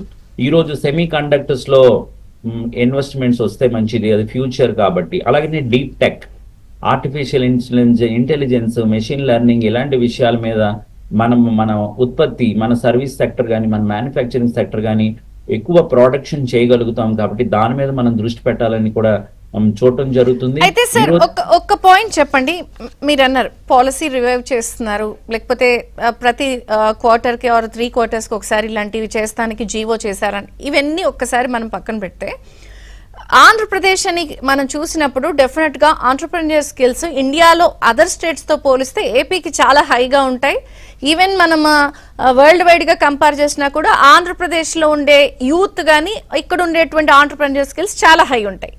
ఈ రోజు సెమీ కండక్టర్స్ లో ఇన్వెస్ట్మెంట్స్ వస్తే మంచిది, అది ఫ్యూచర్ కాబట్టి. అలాగే deep tech, artificial intelligence, machine learning ఇలాంటి విషయాల మీద మన ఉత్పత్తి, మన సర్వీస్ సెక్టర్ కానీ, మన మ్యానుఫ్యాక్చరింగ్ సెక్టర్ కానీ ఎక్కువ ప్రొడక్షన్ చేయగలుగుతాం. కాబట్టి దాని మీద మనం దృష్టి పెట్టాలని కూడా చూడటం జరుగుతుంది. అయితే సార్ ఒక్క పాయింట్ చెప్పండి. మీరు అన్నారు పాలసీ రివైవ్ చేస్తున్నారు, లేకపోతే ప్రతి క్వార్టర్ కి ఆర్ 3 quarters కి ఒకసారి ఇలాంటివి చేస్తానికి జీవో చేశారని. ఇవన్నీ ఒక్కసారి మనం పక్కన పెడితే ఆంధ్రప్రదేశ్ అని మనం చూసినప్పుడు డెఫినెట్ గా ఆంటర్‌ప్రెన్యూర్ స్కిల్స్ ఇండియాలో అదర్ స్టేట్స్ తో పోలిస్తే ఏపీకి చాలా హైగా ఉంటాయి. ఈవెన్ మనం వరల్డ్ వైడ్ గా కంపేర్ చేసినా కూడా ఆంధ్రప్రదేశ్ లో ఉండే యూత్ గానీ ఇక్కడ ఉండేటువంటి ఆంటర్‌ప్రెన్యూర్ స్కిల్స్ చాలా హై ఉంటాయి.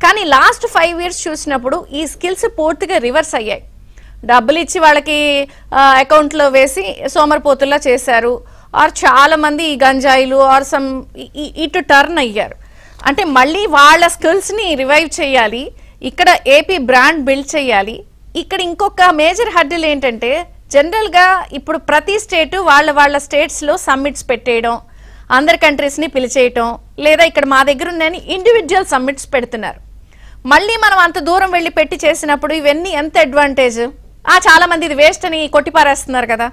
కానీ లాస్ట్ 5 years చూసినప్పుడు ఈ స్కిల్స్ పూర్తిగా రివర్స్ అయ్యాయి. డబ్బులు ఇచ్చి వాళ్ళకి అకౌంట్ లో వేసి సోమరిపోతుల్లా చేశారు, ఆర్ చాలా మంది ఈ గంజాయిలు ఆర్ సమ్ ఇటు టర్న్ అయ్యారు. అంటే మళ్ళీ వాళ్ళ స్కిల్స్ ని రివైవ్ చేయాలి, ఇక్కడ ఏపీ బ్రాండ్ బిల్డ్ చేయాలి. ఇక్కడ ఇంకొక మేజర్ హర్డిల్ ఏంటంటే జనరల్ గా ఇప్పుడు ప్రతి స్టేట్ వాళ్ళ స్టేట్స్ లో సమ్మిట్స్ పెట్టేయడం, అందరి కంట్రీస్ ని పిలిచేయటం, లేదా ఇక్కడ మా దగ్గర ఉన్న ఇండివిజువల్ సమ్మిట్స్ పెడుతున్నారు. మళ్ళీ మనం అంత దూరం వెళ్ళి పెట్టి చేసినప్పుడు ఇవన్నీ ఎంత అడ్వాంటేజ్? చాలా మంది ఇది వేస్ట్ అని కొట్టిపారేస్తున్నారు కదా.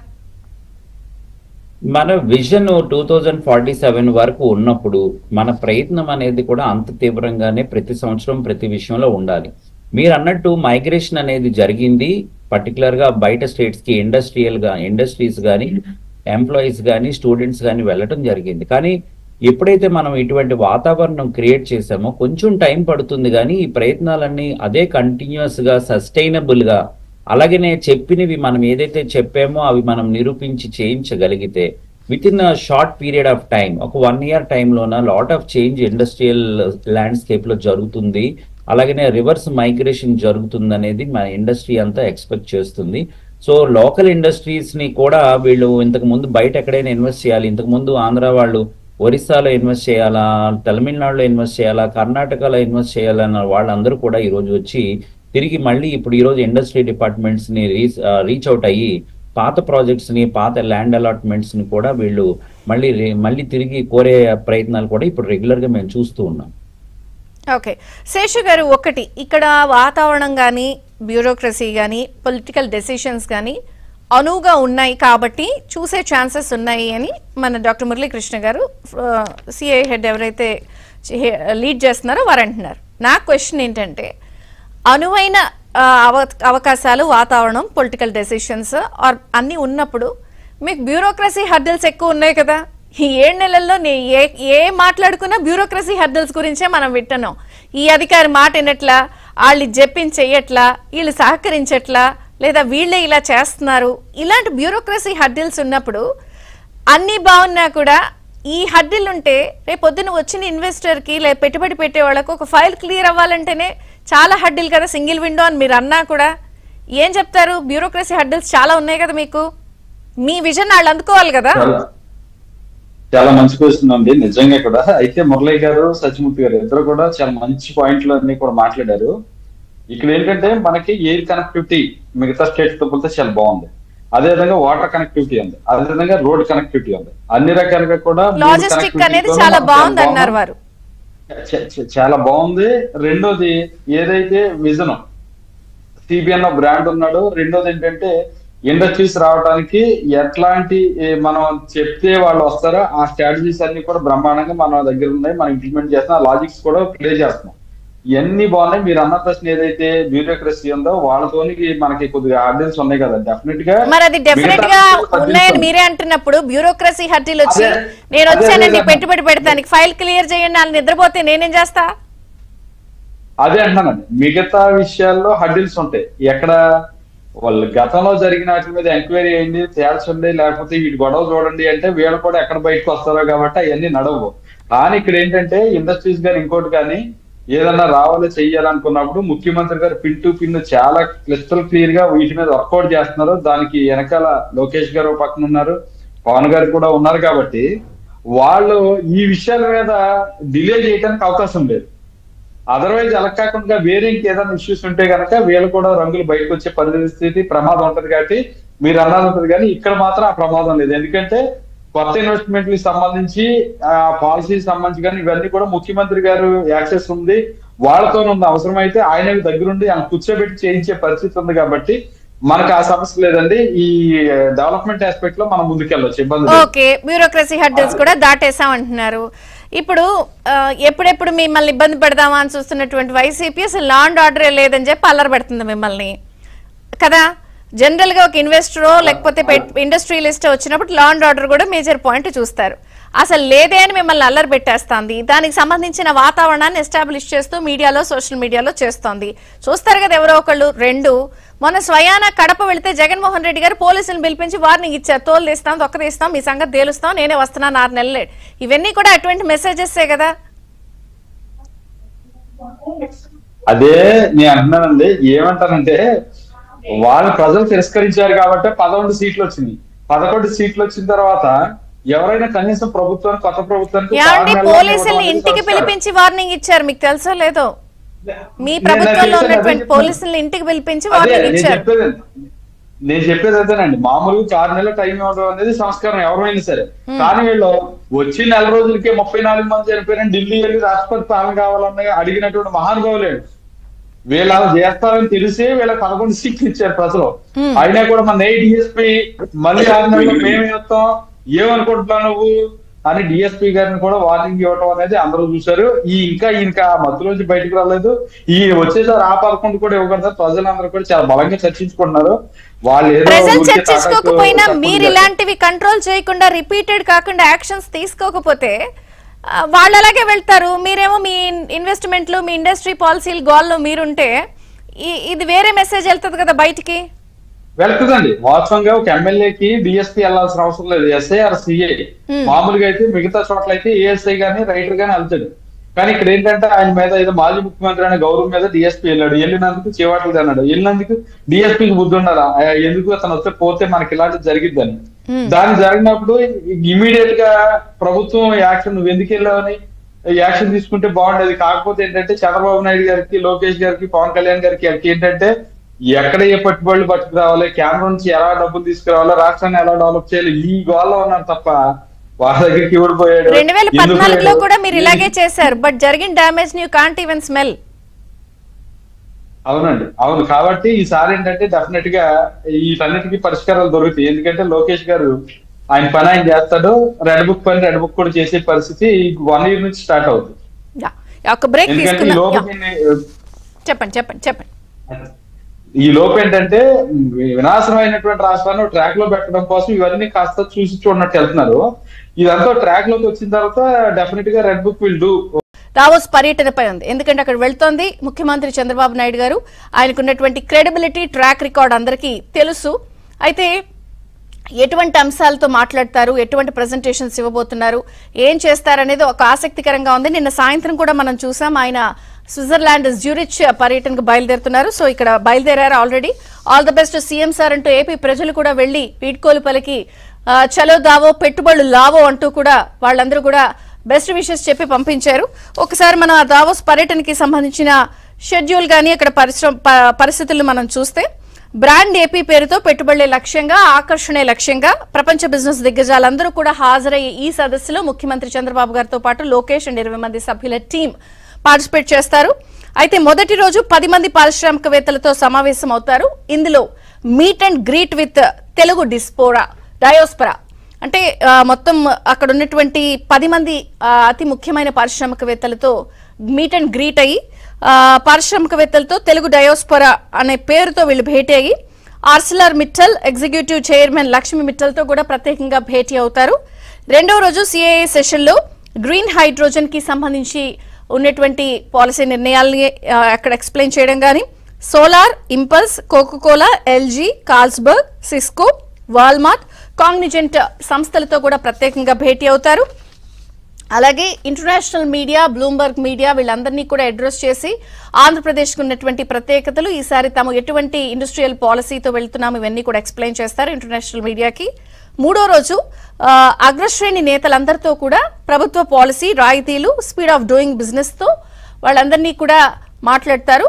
మన విజన్ 2047 వరకు ఉన్నప్పుడు మన ప్రయత్నం అనేది కూడా అంత తీవ్రంగానే ప్రతి సంవత్సరం ప్రతి విషయంలో ఉండాలి. మీరు అన్నట్టు మైగ్రేషన్ అనేది జరిగింది, పర్టికులర్ గా బయట స్టేట్స్ కి ఇండస్ట్రీస్ కానీ, ఎంప్లాయీస్ కానీ, స్టూడెంట్స్ కానీ వెళ్ళటం జరిగింది. కానీ ఎప్పుడైతే మనం ఇటువంటి వాతావరణం క్రియేట్ చేసామో కొంచెం టైం పడుతుంది, కానీ ఈ ప్రయత్నాలన్నీ అదే కంటిన్యూస్ గా సస్టైనబుల్ గా, అలాగనే చెప్పినవి మనం ఏదైతే చెప్పామో అవి మనం నిరూపించి చేయించగలిగితే with in short period of time, ఒక 1 year టైంలోన lot of change industrial landscape లో జరుగుతుంది. అలాగనే రివర్స్ మైగ్రేషన్ జరుగుతుంది అనేది మన ఇండస్ట్రీ అంతా ఎక్స్పెక్ట్ చేస్తుంది. సో లోకల్ ఇండస్ట్రీస్ ని కూడా వీళ్ళు ఇంతకు ముందు బయట ఎక్కడైనా ఇన్వెస్ట్ చేయాలి, ఇంతకు ముందు ఆంధ్ర వాళ్ళు ఒరిస్సాలో ఇన్వెస్ట్ చేయాలా, తమిళనాడులో ఇన్వెస్ట్ చేయాలా, కర్ణాటకలో ఇన్వెస్ట్ చేయాలన్న వాళ్ళందరూ కూడా ఈ రోజు వచ్చి తిరిగి మళ్ళీ ఇప్పుడు ఈ రోజు ఇండస్ట్రీ డిపార్ట్మెంట్స్ ని రీచ్ అవుట్ అయ్యి పాత ప్రాజెక్ట్స్ ని, పాత ల్యాండ్ అలాట్మెంట్స్ ని కూడా వీళ్ళు మళ్ళీ తిరిగి కోరే ప్రయత్నాలు కూడా ఇప్పుడు రెగ్యులర్ గా మేము చూస్తూ ఉన్నాం. ఓకే శేషు గారు, ఒకటి ఇక్కడ వాతావరణం కానీ బ్యూరోక్రసీ కానీ పొలిటికల్ డెసిషన్స్ కానీ అనువుగా ఉన్నాయి కాబట్టి చూసే ఛాన్సెస్ ఉన్నాయి అని మన డాక్టర్ మురళీకృష్ణ గారు సిఐ హెడ్ ఎవరైతే లీడ్ చేస్తున్నారో వారు అంటున్నారు. నా క్వశ్చన్ ఏంటంటే, అనువైన అవకాశాలు, వాతావరణం, పొలిటికల్ డెసిషన్స్ అన్నీ ఉన్నప్పుడు మీకు బ్యూరోక్రసీ హర్డిల్స్ ఎక్కువ ఉన్నాయి కదా. ఈ 7 నెలల్లో ఏ మాట్లాడుకున్నా బ్యూరోక్రసీ హర్డిల్స్ గురించే మనం వింటున్నాం. ఈ అధికారి మాట వినట్లా, వాళ్ళు చెప్పించేయట్లా, వీళ్ళు సహకరించట్లా, లేదా వీళ్ళే ఇలా చేస్తున్నారు. ఇలాంటి బ్యూరోక్రసీ హర్డిల్స్ ఉన్నప్పుడు అన్నీ బాగున్నా కూడా ఈ హర్డిల్ ఉంటే రేపు పొద్దున వచ్చిన ఇన్వెస్టర్కి లేదా పెట్టుబడి పెట్టే వాళ్ళకు ఒక ఫైల్ క్లియర్ అవ్వాలంటేనే చాలా హర్డిల్ కదా, సింగిల్ విండో అని మీరు అన్నా కూడా. ఏం చెప్తారు? బ్యూరోక్రసీ హర్డిల్స్ చాలా ఉన్నాయి కదా మీకు, మీ విజన్ వాళ్ళు అందుకోవాలి కదా. చాలా మంచి క్వశ్చన్ అండి నిజంగా కూడా. అయితే మురళి గారు, సత్యమూర్తి గారు ఇద్దరు కూడా చాలా మంచి పాయింట్లు అన్ని కూడా మాట్లాడారు. ఇక్కడ ఏంటంటే మనకి ఎయిర్ కనెక్టివిటీ మిగతా స్టేట్స్ తో పోతే చాలా బాగుంది. అదేవిధంగా వాటర్ కనెక్టివిటీ ఉంది, అదేవిధంగా రోడ్ కనెక్టివిటీ ఉంది. అన్ని రకాలుగా కూడా లాజిస్టిక్ అనేది చాలా బాగుంది అన్నారు వారు. చాలా బాగుంది. రెండోది ఏదైతే విజన్ సిబిఎన్ బ్రాండ్ ఉన్నాడు. రెండోది ఏంటంటే ఇండస్ట్రీస్ రావడానికి ఎట్లాంటి మనం చెప్తే వాళ్ళు వస్తారో ఆ స్ట్రాటజీస్ అన్ని కూడా బ్రహ్మాండంగా మన దగ్గర ఉన్నాయి, మనం ఇంప్లిమెంట్ చేస్తున్నాం, లాజిక్స్ కూడా ప్లే చేస్తున్నాం. ఇవన్నీ బాగున్నాయి. మీరు అన్న ప్రశ్న ఏదైతే బ్యూరోక్రసీ ఉందో వాళ్ళతోని మనకి కొద్దిగా హర్డిల్స్ ఉన్నాయి కదా, డెఫినెట్ గా. మరి అది డెఫినెట్ గా ఉన్నాయని మీరే అంటున్నప్పుడు బ్యూరోక్రసీ హర్డిల్ వచ్చి నేను వచ్చానండి పెట్టుబడి పెడతానికి, ఫైల్ క్లియర్ చేయండి అని నిద్రపోతే నేనేం చేస్తా? అదే అంటున్నానండి, మిగతా విషయాల్లో హర్డిల్స్ ఉంటాయి. ఎక్కడ వాళ్ళు గతంలో జరిగిన వాటి మీద ఎంక్వైరీ అయింది, తేల్చండి, లేకపోతే వీటి గొడవ చూడండి అంటే వీళ్ళు కూడా ఎక్కడ బయటకు వస్తారో కాబట్టి అవన్నీ నడవు. కానీ ఇక్కడ ఏంటంటే ఇండస్ట్రీస్ కానీ ఇంకోటి కానీ ఏదన్నా రావాలి చెయ్యాలనుకున్నప్పుడు ముఖ్యమంత్రి గారు పిన్ టు పిన్ చాలా క్లిస్టల్ క్లియర్ గా వీటి మీద వర్కౌట్ చేస్తున్నారు. దానికి వెనకాల లోకేష్ గారు పక్కన ఉన్నారు, పవన్ గారు కూడా ఉన్నారు. కాబట్టి వాళ్ళు ఈ విషయాల మీద డిలే చేయడానికి అవకాశం లేదు. అదర్వైజ్ అలా కాకుండా వేరే ఇంకేదైనా ఇష్యూస్ ఉంటే కనుక వీళ్ళు కూడా రంగులు బయటకు వచ్చే పరిస్థితి ప్రమాదం ఉంటది. కాబట్టి మీరు అన్నది ఉంటుంది, కానీ ఇక్కడ మాత్రం ఆ ప్రమాదం లేదు. ఎందుకంటే కొత్త ఇన్వెస్ట్మెంట్లకు సంబంధించి ఆ పాలసీకి సంబంధించి కానీ ఇవన్నీ కూడా ముఖ్యమంత్రి గారు యాక్సెస్ ఉంది, వాళ్ళతోనే ఉంది. అవసరమైతే ఆయన దగ్గరుండి ఆయన కూర్చోబెట్టి చేయించే పరిస్థితి ఉంది. కాబట్టి మనకు ఆ సమస్య లేదండి. ఈ డెవలప్మెంట్ ఆస్పెక్ట్ లో మనం ముందుకెళ్ళొచ్చు, ఇబ్బంది. ఓకే, బ్యూరోక్రసీ హర్డిల్స్ కూడా దాటేసాం అంటున్నారు. ఇప్పుడు ఎప్పుడెప్పుడు మిమ్మల్ని ఇబ్బంది పెడదామా అని చూస్తున్నటువంటి వైసీపీ అసలు లా అండ్ ఆర్డరే లేదని చెప్పి అల్లరి పెడుతుంది మిమ్మల్ని కదా. జనరల్ గా ఒక ఇన్వెస్టరో లేకపోతే ఇండస్ట్రియలిస్ట్ వచ్చినప్పుడు లా అండ్ ఆర్డర్ కూడా మేజర్ పాయింట్ చూస్తారు. అసలు లేదే అని మిమ్మల్ని అల్లరి పెట్టేస్తుంది. దానికి సంబంధించిన వాతావరణాన్ని ఎస్టాబ్లిష్ చేస్తూ మీడియాలో, సోషల్ మీడియాలో చేస్తోంది. చూస్తారు కదా ఎవరో ఒకళ్ళు. రెండు, మొన్న స్వయాన కడప వెళితే జగన్మోహన్ రెడ్డి గారు పోలీసులను పిలిపించి వార్నింగ్ ఇచ్చారు, తోలు తీస్తాం, తొక్క తీస్తాం, మీ సంగతి తేలుస్తాం, నేనే వస్తున్నాను 6 నెలలే. ఇవన్నీ కూడా అటువంటి మెసేజెస్ కదా. అదే నేను అంటున్నానండి, ఏమంటానంటే వాళ్ళు ప్రజలు తిరస్కరించారు కాబట్టి 11 సీట్లు వచ్చింది. 11 సీట్లు వచ్చిన తర్వాత ఎవరైనా కనీసం ప్రభుత్వానికి, కొత్త ప్రభుత్వానికి పోలీసుల్ని ఇంటికి పిలిపించి వార్నింగ్ ఇచ్చారు, మీకు తెలుసో లేదో. మీ ప్రభుత్వంలో ఉన్నటువంటి పోలీసుల్ని ఇంటికి పిలిపించి వార్నింగ్ ఇచ్చారు. నేను చెప్పేది అదేనండి, మామూలుగా 6 నెలల టైం ఇవ్వడం అనేది సంస్కారం ఎవరైనా సరే. కానీ వీళ్ళు వచ్చి 4 రోజులకే 34 మంది చనిపోయిన ఢిల్లీ వెళ్ళి రాష్ట్రపతి పాలన కావాలన్న అడిగినటువంటి మహానుభావులేడు. వీళ్ళు అలా చేస్తారని తెలిసి వీళ్ళకి 11 సీట్లు ఇచ్చారు ప్రజలు. అయినా కూడా మన డిఎస్పీ మళ్ళీ 6 నెలలు మేమే వస్తాం, ఏమనుకుంటున్నావు నువ్వు అని డిఎస్పీ గారిని కూడా వార్నింగ్ ఇవ్వటం అనేది అందరూ చూశారు. ఇంకా మధ్యలోంచి బయటకు రాలేదు. ఈ వచ్చేసారి ఆ 11 కూడా ఇవ్వకూడదు. ప్రజలందరూ కూడా చాలా బలంగా చర్చించుకుంటున్నారు. వాళ్ళు ప్రజలు చర్చించుకోకపోయినా మీరు ఇలాంటివి కంట్రోల్ చేయకుండా, రిపీటెడ్ కాకుండా యాక్షన్స్ తీసుకోకపోతే వాళ్ళు అలాగే వెళ్తారు. మీరేమో మీ ఇన్వెస్ట్మెంట్లు, మీ ఇండస్ట్రీ పాలసీలు గోల్లో మీరుంటే ఇది వేరే మెసేజ్ వెళ్తుంది కదా బయటికి. వెళ్తుందండి. వాస్తవంగా ఒక ఎమ్మెల్యేకి డిఎస్పీ వెళ్లాల్సిన అవసరం లేదు, ఎస్ఐ ఆర్ సిఐ. మామూలుగా అయితే మిగతా చోట్ల అయితే ఏఎస్ఐ గానీ రైటర్ గానీ వెళ్తాడు. కానీ ఇక్కడ ఏంటంటే ఆయన మీద ఏదో మాజీ ముఖ్యమంత్రి అనే గౌరవం మీద డిఎస్పీ వెళ్ళాడు, వెళ్ళినందుకు చేవాట్లు అన్నాడు, వెళ్ళినందుకు డిఎస్పీకి బుద్ధి ఉండాలా, ఎందుకు అతను వస్తే పోతే మనకి ఇలాంటి జరిగిద్దని. దాన్ని జరిగినప్పుడు ఇమీడియట్ గా ప్రభుత్వం యాక్షన్, నువ్వు ఎందుకు వెళ్ళావని యాక్షన్ తీసుకుంటే బాగుండేది. కాకపోతే ఏంటంటే చంద్రబాబు నాయుడు గారికి, లోకేష్ గారికి, పవన్ కళ్యాణ్ గారికి ఏంటంటే ఎక్కడ ఏ పెట్టుబడులు పట్టుకురావాలి, కేంద్రం నుంచి ఎలా డబ్బులు తీసుకురావాలో, రాష్ట్రాన్ని ఎలా డెవలప్ చేయాలి, ఈ గోల్లో ఉన్నారు తప్ప వాళ్ళ దగ్గరికి ఇవ్వడిపోయాడు. 2014లో కూడా మీరు ఇలాగే చేశారు, బట్ జరిగిన damage you can't even smell. అవునండి, అవును. కాబట్టి ఈసారి ఏంటంటే డెఫినెట్ గా వీటన్నిటికీ పరిష్కారాలు దొరుకుతాయి. ఎందుకంటే లోకేష్ గారు ఆయన పని ఆయన చేస్తాడు, రెడ్ బుక్ పని రెడ్ బుక్ కూడా చేసే పరిస్థితి 1 year నుంచి స్టార్ట్ అవుతుంది. చెప్పండి. ఈ లోపు ఏంటంటే వినాశనమైనటువంటి రాష్ట్రాన్ని ట్రాక్ లో పెట్టడం కోసం ఇవన్నీ కాస్త చూసి చూడనట్టు వెళ్తున్నారు. ఇదంతా ట్రాక్ లోకి వచ్చిన తర్వాత డెఫినెట్ గా red book will do. Davos పర్యటనపై ఉంది, ఎందుకంటే అక్కడ వెళ్తోంది ముఖ్యమంత్రి చంద్రబాబు నాయుడు గారు. ఆయనకున్నటువంటి క్రెడిబిలిటీ, ట్రాక్ రికార్డ్ అందరికీ తెలుసు. అయితే ఎటువంటి అంశాలతో మాట్లాడతారు, ఎటువంటి ప్రెజెంటేషన్స్ ఇవ్వబోతున్నారు, ఏం చేస్తారనేది ఒక ఆసక్తికరంగా ఉంది. నిన్న సాయంత్రం కూడా మనం చూసాం, ఆయన స్విట్జర్లాండ్ జ్యూరిచ్ పర్యటనకు బయలుదేరుతున్నారు. సో ఇక్కడ బయలుదేరారు already. All the best CM sir అంటూ ఏపీ ప్రజలు కూడా వెళ్లి వీడ్కోలు పలికి చలో దావో పెట్టుబడులు లావో అంటూ కూడా వాళ్ళందరూ కూడా బెస్ట్ విషెస్ చెప్పి పంపించారు. ఒకసారి మన దావోస్ పర్యటనకి సంబంధించిన షెడ్యూల్ గానీ అక్కడ పరిస్థితులను మనం చూస్తే, బ్రాండ్ ఏపీ పేరుతో పెట్టుబడులే లక్ష్యంగా, ఆకర్షణే లక్ష్యంగా ప్రపంచ బిజినెస్ దిగ్గజాలందరూ కూడా హాజరయ్యే ఈ సదస్సులో ముఖ్యమంత్రి చంద్రబాబు గారితో పాటు లోకేష్ అండ్ 20 మంది సభ్యుల టీం పార్టిసిపేట్ చేస్తారు. అయితే మొదటి రోజు 10 మంది పారిశ్రామికవేత్తలతో సమావేశం అవుతారు. ఇందులో meet and greet with Telugu diaspora అంటే మొత్తం అక్కడ ఉన్నటువంటి 10 మంది అతి ముఖ్యమైన పారిశ్రామికవేత్తలతో మీట్ అండ్ గ్రీట్ అయ్యి, పారిశ్రామికవేత్తలతో తెలుగు డయోస్పరా అనే పేరుతో వీళ్ళు భేటీ అయ్యి, Arcelor Mittal executive chairman Lakshmi మిట్టల్తో కూడా ప్రత్యేకంగా భేటీ అవుతారు. రెండవ రోజు సిఐఏ సెషన్లో గ్రీన్ హైడ్రోజన్ కి సంబంధించి ఉన్నటువంటి పాలసీ నిర్ణయాల్ని అక్కడ ఎక్స్ప్లెయిన్ చేయడం కానీ, Solar, Impulse, Coca-Cola, LG, Carlsberg, Cisco, Walmart, Cognizant సంస్థలతో కూడా ప్రత్యేకంగా భేటీ అవుతారు. అలాగే ఇంటర్నేషనల్ మీడియా, బ్లూంబర్గ్ మీడియా వీళ్ళందరినీ కూడా అడ్రస్ చేసి ఆంధ్రప్రదేశ్కు ఉన్నటువంటి ప్రత్యేకతలు, ఈసారి తాము ఎటువంటి ఇండస్ట్రియల్ పాలసీతో వెళ్తున్నాము, ఇవన్నీ కూడా ఎక్స్ప్లెయిన్ చేస్తారు ఇంటర్నేషనల్ మీడియాకి. మూడో రోజు అగ్రశ్రేణి నేతలందరితో కూడా ప్రభుత్వ పాలసీ, రాయితీలు, స్పీడ్ ఆఫ్ డూయింగ్ బిజినెస్ తో వాళ్ళందరినీ కూడా మాట్లాడతారు.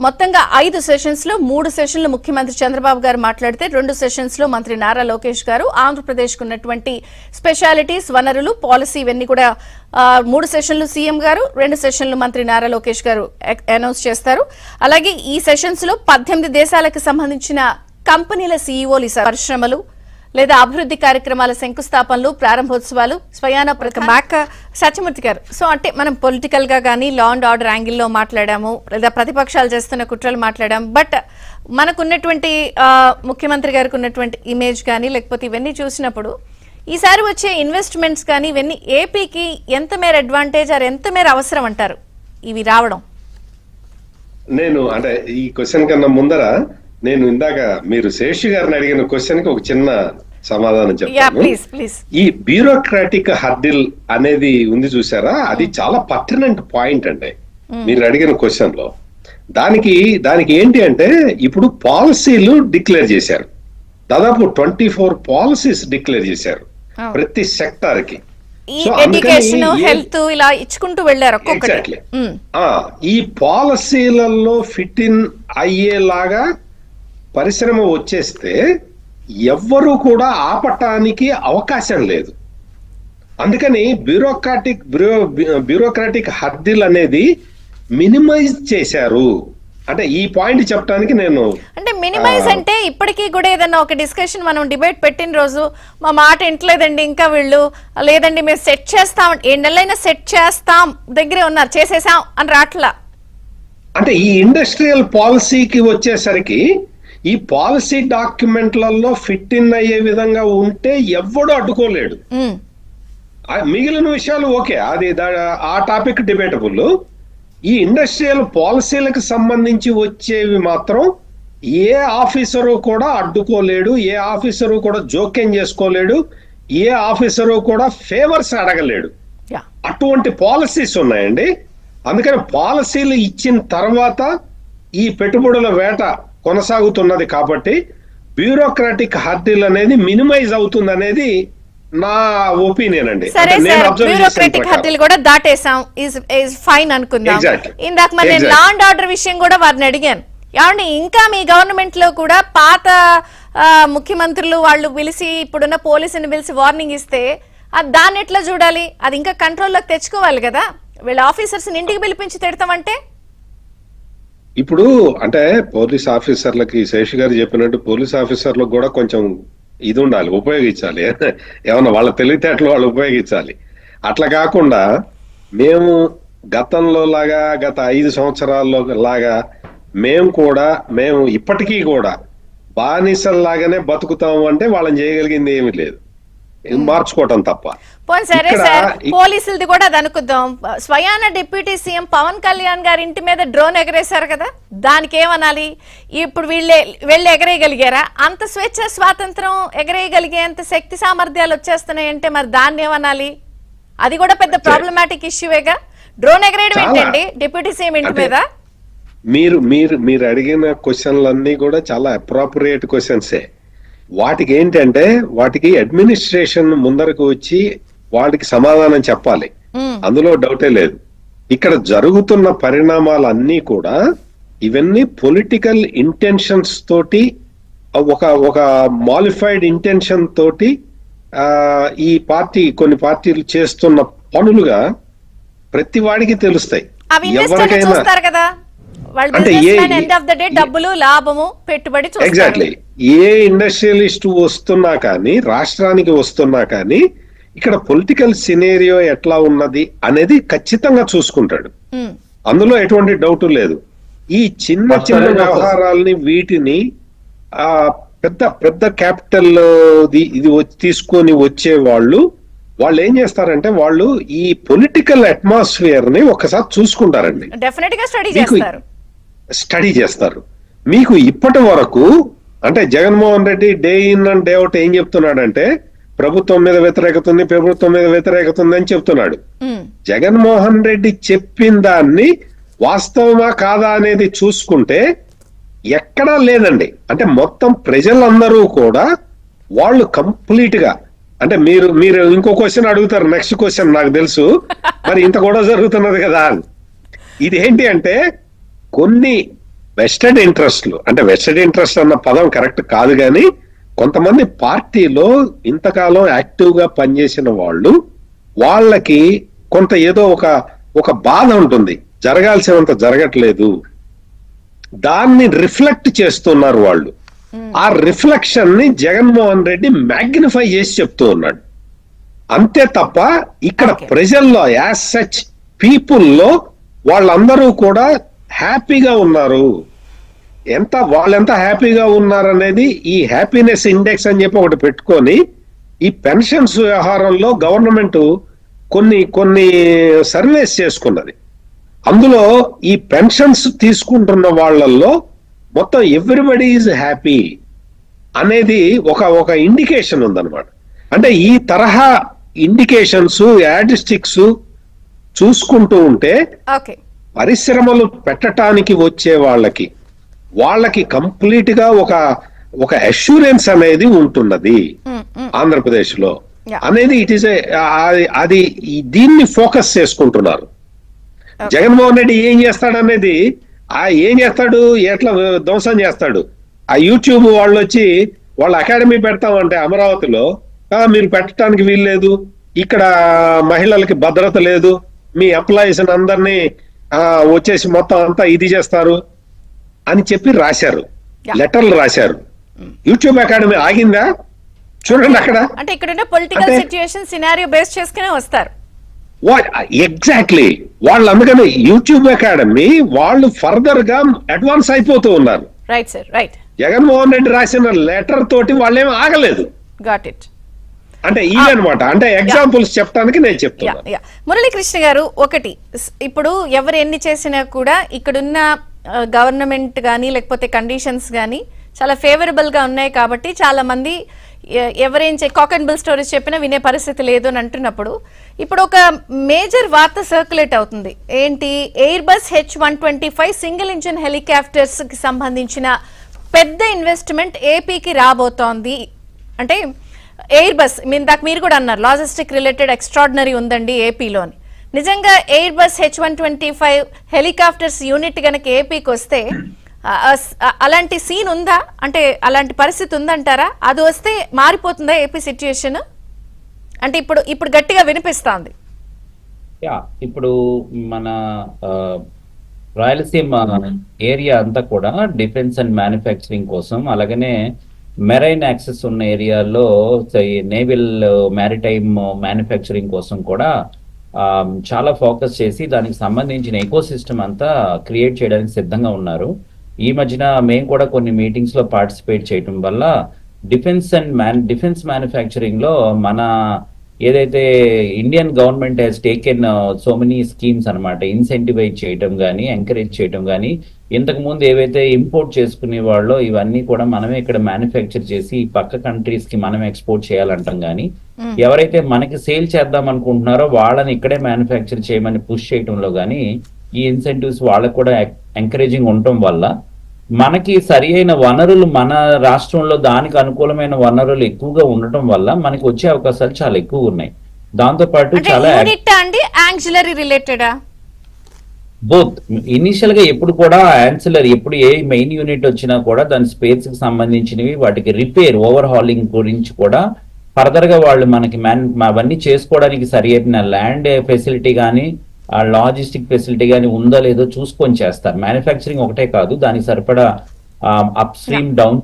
మొత్తంగా 5 సెషన్స్ లో 3 సెషన్లు ముఖ్యమంత్రి చంద్రబాబు గారు మాట్లాడితే, 2 సెషన్స్ లో మంత్రి నారా లోకేష్ గారు ఆంధ్రప్రదేశ్ కు ఉన్నటువంటి స్పెషాలిటీస్, వనరులు, పాలసీ ఇవన్నీ కూడా 3 సెషన్లు సీఎం గారు, 2 సెషన్లు మంత్రి నారా లోకేష్ గారు అనౌన్స్ చేస్తారు. అలాగే ఈ సెషన్స్ లో 18 దేశాలకు సంబంధించిన కంపెనీల సీఈఓలు, పరిశ్రమలు లేదా అభివృద్ధి కార్యక్రమాల శంకుస్థాపనలు, ప్రారంభోత్సవాలు స్వయాన సత్యమూర్తి గారు. సో అంటే మనం పొలిటికల్ గా కానీ లా అండ్ ఆర్డర్ యాంగిల్లో మాట్లాడాము, లేదా ప్రతిపక్షాలు చేస్తున్న కుట్రలు మాట్లాడాము. బట్ మనకున్నటువంటి ముఖ్యమంత్రి గారికి ఉన్నటువంటి ఇమేజ్ కానీ, లేకపోతే ఇవన్నీ చూసినప్పుడు ఈసారి వచ్చే ఇన్వెస్ట్మెంట్స్ కానీ ఇవన్నీ ఏపీకి ఎంత మేర అడ్వాంటేజ్ ఆర్ ఎంత మేర అవసరం అంటారు ఇవి రావడం? నేను అంటే ఈ క్వశ్చన్ కన్నా ముందర నేను ఇందాక మీరు శేషి గారిని అడిగిన క్వశ్చన్ కి ఒక చిన్న సమాధానం చెప్తాను. ఈ బ్యూరోక్రాటిక్ హర్డిల్ అనేది ఉంది చూసారా, అది చాలా పర్టినెంట్ పాయింట్ అండి మీరు అడిగిన క్వశ్చన్ లో. దానికి ఏంటి అంటే, ఇప్పుడు పాలసీలు డిక్లేర్ చేశారు, దాదాపు 24 పాలసీస్ డిక్లేర్ చేశారు ప్రతి సెక్టార్ కి. ఈ పాలసీలలో ఫిట్ ఇన్ అయ్యేలాగా పరిశ్రమ వచ్చేస్తే ఎవ్వరూ కూడా ఆపటానికి అవకాశం లేదు. అందుకని బ్యూరోక్రాటిక్ హర్డిల్ అనేది మినిమైజ్ చేశారు. అంటే ఈ పాయింట్ చెప్పడానికి నేను అంటే మినిమైజ్ అంటే ఇప్పటికీ కూడా ఏదన్నా ఒక డిస్కషన్ మనం డిబేట్ పెట్టిన రోజు మా మాట ఇంట్లేదండి, ఇంకా వీళ్ళు లేదండి మేము సెట్ చేస్తాం, 7 నెలలైనా సెట్ చేస్తాం దగ్గరే ఉన్నారు, చేసేసాం అని రాట్లా. అంటే ఈ ఇండస్ట్రియల్ పాలసీకి వచ్చేసరికి ఈ పాలసీ డాక్యుమెంట్లలో ఫిట్ ఇన్ అయ్యే విధంగా ఉంటే ఎవ్వడూ అడ్డుకోలేడు. మిగిలిన విషయాలు ఓకే, అది ఆ టాపిక్ డిబేటబుల్. ఈ ఇండస్ట్రియల్ పాలసీలకు సంబంధించి వచ్చేవి మాత్రం ఏ ఆఫీసరు కూడా అడ్డుకోలేడు, ఏ ఆఫీసరు కూడా జోక్యం చేసుకోలేడు, ఏ ఆఫీసరు కూడా ఫేవర్స్ అడగలేడు. అటువంటి పాలసీస్ ఉన్నాయండి. అందుకని పాలసీలు ఇచ్చిన తర్వాత ఈ పెట్టుబడుల వేట కొనసాగుతున్నది కాబట్టి బ్యూరోక్రాటిక్ హర్డిల్ అనేది మినిమైజ్ అవుతుంది అనేది నా ఒపీనియన్ అండి. సరే సార్, బ్యూరోక్రాటిక్ హర్డిల్ కూడా దాటేసాం, ఇస్ ఫైన్ అనుకుందాం. ఇందాక మరి నేను లా అండ్ ఆర్డర్ విషయం కూడా వారిని అడిగాను, ఏమండి ఇంకా మీ గవర్నమెంట్ లో కూడా పాత ముఖ్యమంత్రులు వాళ్ళు పిలిచి ఇప్పుడున్న పోలీసుని పిలిచి వార్నింగ్ ఇస్తే దాన్ని ఎట్లా చూడాలి? అది ఇంకా కంట్రోల్లోకి తెచ్చుకోవాలి కదా. వీళ్ళ ఆఫీసర్స్ ఇంటికి పిలిపించి తిడతామంటే ఇప్పుడు అంటే పోలీస్ ఆఫీసర్లకి శేష్ గారు చెప్పినట్టు పోలీస్ ఆఫీసర్లకు కూడా కొంచెం ఇది ఉండాలి, ఉపయోగించాలి. ఏమన్నా వాళ్ళ తెలివితేటలు వాళ్ళు ఉపయోగించాలి. అట్లా కాకుండా మేము గతంలో లాగా గత 5 సంవత్సరాల్లో లాగా మేము ఇప్పటికీ కూడా బానిసల్లాగానే బతుకుతాము అంటే వాళ్ళని చేయగలిగింది ఏమీ లేదు, మార్చుకోవటం తప్ప. సరే సార్, పోలీసులది కూడా అది అనుకుందాం. స్వయాన డిప్యూటీ సీఎం పవన్ కళ్యాణ్ గారి ఇంటి మీద డ్రోన్ ఎగరేశారు కదా, దానికి ఏమనాలి? ఇప్పుడు వెళ్ళి ఎగరేయగలిగారా? అంత స్వేచ్ఛ స్వాతంత్రం ఎగరేయగలిగేంత శక్తి సామర్థ్యాలు వచ్చేస్తున్నాయంటే మరి దాన్ని ఏమనాలి? అది కూడా పెద్ద ప్రాబ్లమాటిక్ ఇష్యూవేగా. డ్రోన్ ఎగరేయడం ఏంటండి డిప్యూటీ సీఎం ఇంటి మీద? మీరు అడిగిన క్వశ్చన్లన్నీ కూడా చాలా అప్రాప్రియేట్ క్వశ్చన్సే. వాటికి ఏంటంటే వాటికి అడ్మినిస్ట్రేషన్ ముందరకు వచ్చి వాటికి సమాధానం చెప్పాలి, అందులో డౌటే లేదు. ఇక్కడ జరుగుతున్న పరిణామాలన్నీ కూడా ఇవన్నీ పొలిటికల్ ఇంటెన్షన్స్ తోటి ఒక మాలిఫైడ్ ఇంటెన్షన్ తోటి ఈ కొన్ని పార్టీలు చేస్తున్న పనులుగా ప్రతి వాడికి తెలుస్తాయి. ఎవరికైనా అంటే డబ్బులు లాభము పెట్టుబడి ఎగ్జాక్ట్లీ ఏ ఇండస్ట్రియలిస్ట్ వస్తున్నా కానీ రాష్ట్రానికి వస్తున్నా కానీ ఇక్కడ పొలిటికల్ సినేరియో ఎట్లా ఉన్నది అనేది ఖచ్చితంగా చూసుకుంటాడు, అందులో ఎటువంటి డౌట్ లేదు. ఈ చిన్న చిన్న వ్యవహారాలని వీటిని పెద్ద పెద్ద క్యాపిటల్ ఇది తీసుకొని వచ్చే వాళ్ళు ఏం చేస్తారంటే వాళ్ళు ఈ పొలిటికల్ అట్మాస్ఫియర్ ని ఒకసారి చూసుకుంటారండి, డెఫినెట్ గా స్టడీ చేస్తారు. మీకు ఇప్పటి వరకు అంటే Jaganmohan Reddy day in and day out ఏం చెప్తున్నాడంటే ప్రభుత్వం మీద వ్యతిరేకత ఉంది అని చెప్తున్నాడు. జగన్మోహన్ రెడ్డి చెప్పిన దాన్ని వాస్తవమా కాదా అనేది చూసుకుంటే ఎక్కడా లేదండి. అంటే మొత్తం ప్రజలందరూ కూడా వాళ్ళు కంప్లీట్ గా అంటే మీరు ఇంకో క్వశ్చన్ అడుగుతారు, నెక్స్ట్ క్వశ్చన్ నాకు తెలుసు మరి ఇంత కూడా జరుగుతున్నది కదా. ఇది ఏంటి అంటే కొన్ని వెస్టెడ్ ఇంట్రెస్ట్లు, అంటే వెస్టెడ్ ఇంట్రెస్ట్ అన్న పదం కరెక్ట్ కాదు కానీ కొంతమంది పార్టీలో ఇంతకాలం యాక్టివ్ గా పనిచేసిన వాళ్ళకి కొంత ఏదో ఒక బాధ ఉంటుంది, జరగాల్సినంత జరగట్లేదు, దాన్ని రిఫ్లెక్ట్ చేస్తున్నారు వాళ్ళు. ఆ రిఫ్లెక్షన్ ని జగన్మోహన్ రెడ్డి మ్యాగ్నిఫై చేసి చెప్తూ ఉన్నాడు, అంతే తప్ప ఇక్కడ ప్రజల్లో యాజ్ సచ్ పీపుల్లో వాళ్ళందరూ కూడా హ్యాపీగా ఉన్నారు. వాళ్ళెంత హ్యాపీగా ఉన్నారనేది ఈ హ్యాపీనెస్ ఇండెక్స్ అని చెప్పి ఒకటి పెట్టుకొని ఈ పెన్షన్స్ వ్యవహారంలో గవర్నమెంట్ కొన్ని సర్వేస్ చేసుకున్నది. అందులో ఈ పెన్షన్స్ తీసుకుంటున్న వాళ్ళల్లో మొత్తం ఎవ్రీబడి ఈజ్ హ్యాపీ అనేది ఒక ఇండికేషన్ ఉందన్నమాట. అంటే ఈ తరహా ఇండికేషన్స్ యాడిస్టిక్స్ చూసుకుంటూ ఉంటే పరిశ్రమలు పెట్టడానికి వచ్చే వాళ్ళకి కంప్లీట్ గా ఒక అష్యూరెన్స్ అనేది ఉంటున్నది ఆంధ్రప్రదేశ్ లో అనేది అది దీన్ని ఫోకస్ చేసుకుంటున్నారు. జగన్మోహన్ రెడ్డి ఏం చేస్తాడనేది ఏం చేస్తాడు, ఎట్లా ధ్వంసం చేస్తాడు. ఆ యూట్యూబ్ వాళ్ళు వచ్చి వాళ్ళ అకాడమీ పెడతామంటే అమరావతిలో మీరు పెట్టడానికి వీల్లేదు, ఇక్కడ మహిళలకి భద్రత లేదు, మీ ఎంప్లాయీస్ అందరినీ వచ్చేసి మొత్తం అంతా ఇది చేస్తారు అని చెప్పి రాశారు, లెటర్లు రాశారు. యూట్యూబ్ అకాడమీ ఆగిందా చూడండి అక్కడ. అంటే ఇక్కడ పొలిటికల్ సిచ్యుయేషన్ సినారియో బేస్ చేసుకునే వస్తారు. ఎగ్జాక్ట్లీ వాళ్ళు అందుకని యూట్యూబ్ అకాడమీ వాళ్ళు ఫర్దర్ గా అడ్వాన్స్ అయిపోతూ ఉన్నారు. Right sir, right. Jaganmohan Reddy రాసిన లెటర్ తోటి వాళ్ళేమీ ఆగలేదు. Got it. అంటే ఇది అనమాట. అంటే ఎగ్జాంపుల్స్ చెప్పడానికి నేను చెప్తాను. మురళీకృష్ణ గారు, ఒకటి ఇప్పుడు ఎవరు ఎన్ని చేసినా కూడా ఇక్కడున్న గవర్నమెంట్ కానీ లేకపోతే కండిషన్స్ కానీ చాలా ఫేవరబుల్ గా ఉన్నాయి కాబట్టి చాలా మంది ఎవరేం కాక్ అండ్ బిల్ స్టోరీస్ చెప్పినా వినే పరిస్థితి లేదు అని అంటున్నప్పుడు ఇప్పుడు ఒక మేజర్ వార్త సర్క్యులేట్ అవుతుంది ఏంటి, air bus H-125 single engine helicopters కి సంబంధించిన పెద్ద ఇన్వెస్ట్మెంట్ ఏపీకి రాబోతోంది. అంటే ఎయిర్ బస్ మీరు కూడా అన్నారు లాజిస్టిక్ రిలేటెడ్ ఎక్స్ట్రాడినరీ ఉందండి ఏపీలోని. నిజంగా air bus H-125 helicopters unit గనక ఏపీకి వస్తే అలాంటి సీన్ ఉందా, అంటే అలాంటి పరిస్థితి ఉందంటారా? అది వస్తే మారిపోతుందా ఏపీ సిచ్యుయేషన్? అంటే ఇప్పుడు గట్టిగా వినిపిస్తోంది. ఇప్పుడు మన రాయలసీమ ఏరియా అంతా కూడా డిఫెన్స్ అండ్ మ్యానుఫ్యాక్చరింగ్ కోసం, అలాగనే మెరైన్ యాక్సెస్ ఉన్న ఏరియాలో నేవల్ మ్యారిటైమ్ మ్యానుఫ్యాక్చరింగ్ కోసం కూడా చాలా ఫోకస్ చేసి దానికి సంబంధించిన ఎకో సిస్టమ్ అంతా క్రియేట్ చేయడానికి సిద్ధంగా ఉన్నారు. ఈ మధ్యన మేము కూడా కొన్ని మీటింగ్స్ లో పార్టిసిపేట్ చేయడం వల్ల డిఫెన్స్ మ్యానుఫ్యాక్చరింగ్ లో మన ఏదైతే Indian government has taken so many schemes అనమాట, ఇన్సెంటివైజ్ చేయటం కానీ ఎంకరేజ్ చేయటం కానీ, ఇంతకు ముందు ఏవైతే ఇంపోర్ట్ చేసుకునే వాళ్ళో ఇవన్నీ కూడా మనమే ఇక్కడ మ్యానుఫ్యాక్చర్ చేసి పక్క కంట్రీస్ కి మనం ఎక్స్పోర్ట్ చేయాలంటాం కానీ, ఎవరైతే మనకి సేల్ చేద్దాం అనుకుంటున్నారో వాళ్ళని ఇక్కడే మ్యానుఫ్యాక్చర్ చేయమని పుష్ చేయటంలో కానీ ఈ ఇన్సెంటివ్స్ వాళ్ళకు కూడా ఎంకరేజింగ్ ఉండటం వల్ల మనకి సరి అయిన వనరులు మన రాష్ట్రంలో దానికి అనుకూలమైన వనరులు ఎక్కువగా ఉండటం వల్ల మనకి వచ్చే అవకాశాలు చాలా ఎక్కువ ఉన్నాయి. దాంతో పాటు చాలా బోత్ ఇనిషియల్ గా ఎప్పుడు కూడా యాన్సిలరీ, ఎప్పుడు ఏ మెయిన్ యూనిట్ వచ్చినా కూడా దాని స్పేస్ కి సంబంధించినవి వాటికి రిపేర్ ఓవర్ హాలింగ్ గురించి కూడా ఫర్దర్ గా వాళ్ళు మనకి అవన్నీ చేసుకోవడానికి సరి అయిన ల్యాండ్ ఫెసిలిటీ కానీ ఆ లాజిస్టిక్ ఫెసిలిటీ కానీ ఉందో లేదో చూసుకొని చేస్తారు. మ్యానుఫ్యాక్చరింగ్ ఒకటే కాదు, దానికి సరిపడా అప్ స్ట్రీమ్ డౌన్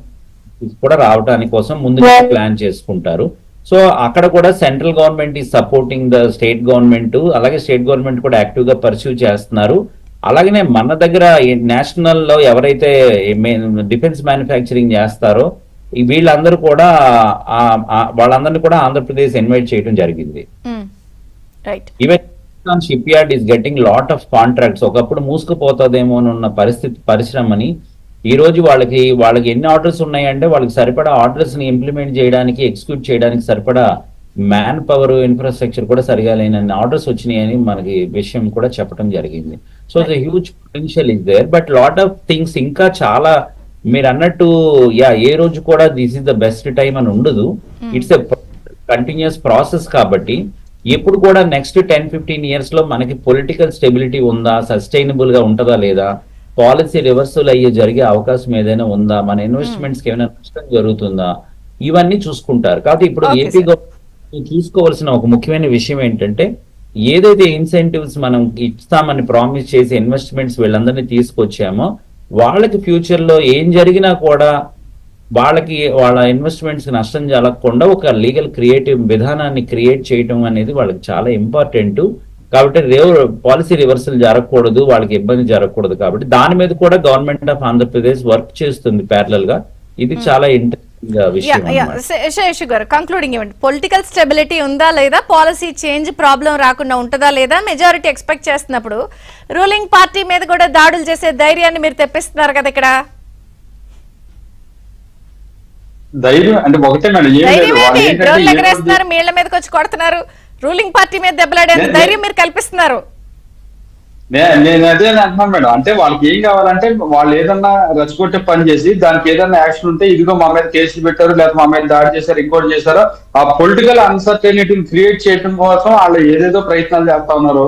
కూడా రావడానికి కోసం ముందుగా ప్లాన్ చేసుకుంటారు. సో అక్కడ కూడా సెంట్రల్ గవర్నమెంట్ ఈ సపోర్టింగ్ ద స్టేట్ గవర్నమెంట్, అలాగే స్టేట్ గవర్నమెంట్ కూడా యాక్టివ్ గా పర్సూ చేస్తున్నారు. అలాగనే మన దగ్గర నేషనల్ లో ఎవరైతే డిఫెన్స్ మ్యానుఫ్యాక్చరింగ్ చేస్తారో వీళ్ళందరూ కూడా వాళ్ళందరినీ కూడా ఆంధ్రప్రదేశ్ ఇన్వైట్ చేయడం జరిగింది. Even ship yard is getting lot of contracts. ఒకప్పుడు మూసుకుపోతుందేమో అన్న పరిశ్రమని ఈ రోజు వాళ్ళకి ఎన్ని ఆర్డర్స్ ఉన్నాయంటే వాళ్ళకి సరిపడా ఆర్డర్స్ ని ఇంప్లిమెంట్ చేయడానికి, ఎగ్జిక్యూట్ చేయడానికి సరిపడా మ్యాన్ పవర్ ఇన్ఫ్రాస్ట్రక్చర్ కూడా సరిగా లేనన్ని ఆర్డర్స్ వచ్చినాయని మనకి విషయం కూడా చెప్పడం జరిగింది. So the huge potential is there, but lot of things ఇంకా చాలా మీరు అన్నట్టు ఏ రోజు కూడా this is the best time అని ఉండదు. It's a continuous process. కాబట్టి ఎప్పుడు కూడా నెక్స్ట్ 10-15 years లో మనకి పొలిటికల్ స్టెబిలిటీ ఉందా, సస్టైనబుల్ గా ఉంటుందా లేదా, పాలసీ రివర్సల్ జరిగే అవకాశం ఏదైనా ఉందా, మన ఇన్వెస్ట్మెంట్స్ కి ఏమైనా నష్టం జరుగుతుందా, ఇవన్నీ చూసుకుంటారు. కాబట్టి ఇప్పుడు ఏపీ గవర్నమెంట్ చూసుకోవాల్సిన ఒక ముఖ్యమైన విషయం ఏంటంటే, ఏదైతే ఇన్సెంటివ్స్ మనం ఇస్తామని ప్రామిస్ చేసి ఇన్వెస్ట్మెంట్స్ వీళ్ళందరినీ తీసుకొచ్చామో వాళ్ళకి ఫ్యూచర్ లో ఏం జరిగినా కూడా వాళ్ళ ఇన్వెస్ట్మెంట్స్ నష్టం జరగకుండా ఒక లీగల్ క్రియేటివ్ విధానాన్ని క్రియేట్ చేయడం అనేది వాళ్ళకి చాలా ఇంపార్టెంట్. కాబట్టి పాలసీ రివర్సల్ జరగకూడదు, వాళ్ళకి ఇబ్బంది జరగకూడదు. కాబట్టి దాని మీద కూడా గవర్నమెంట్ ఆఫ్ ఆంధ్రప్రదేశ్ వర్క్ చేస్తుంది ప్యారలల్ గా. ఇది చాలా ఇంట్రెస్టింగ్ విషయం. శేషు గారు, కంక్లూడింగ్ ఇవ్వండి. పొలిటికల్ స్టెబిలిటీ ఉందా లేదా, పాలసీ చేంజ్ ప్రాబ్లం రాకుండా ఉంటుందా లేదా, మెజారిటీ ఎక్స్పెక్ట్ చేస్తున్నప్పుడు రూలింగ్ పార్టీ మీద కూడా దాడులు చేసే ధైర్యాన్ని మీరు తెప్పిస్తున్నారు కదా ఇక్కడ? ధైర్యం అంటే ఒకటే డ్రోన్లు ఎగరేస్తున్నారు, మీళ్ల మీదకి వచ్చి కొడుతున్నారు, రూలింగ్ పార్టీ మీద దెబ్బలాడే ధైర్యం మీరు కల్పిస్తున్నారు. నేను అదే అంటున్నాను మేడం. అంటే వాళ్ళకి ఏం కావాలంటే వాళ్ళు ఏదన్నా రెచ్చగొట్టే పని చేసి దానికి ఏదన్నా యాక్షన్ ఉంటే ఇదిగో మా మీద కేసులు పెట్టారు, లేదా మా మీద దాడి చేశారు, ఇంకోటి చేశారు, ఆ పొలిటికల్ అన్సర్టనిటీని క్రియేట్ చేయడం కోసం వాళ్ళు ఏదేదో ప్రయత్నాలు చేస్తా ఉన్నారు.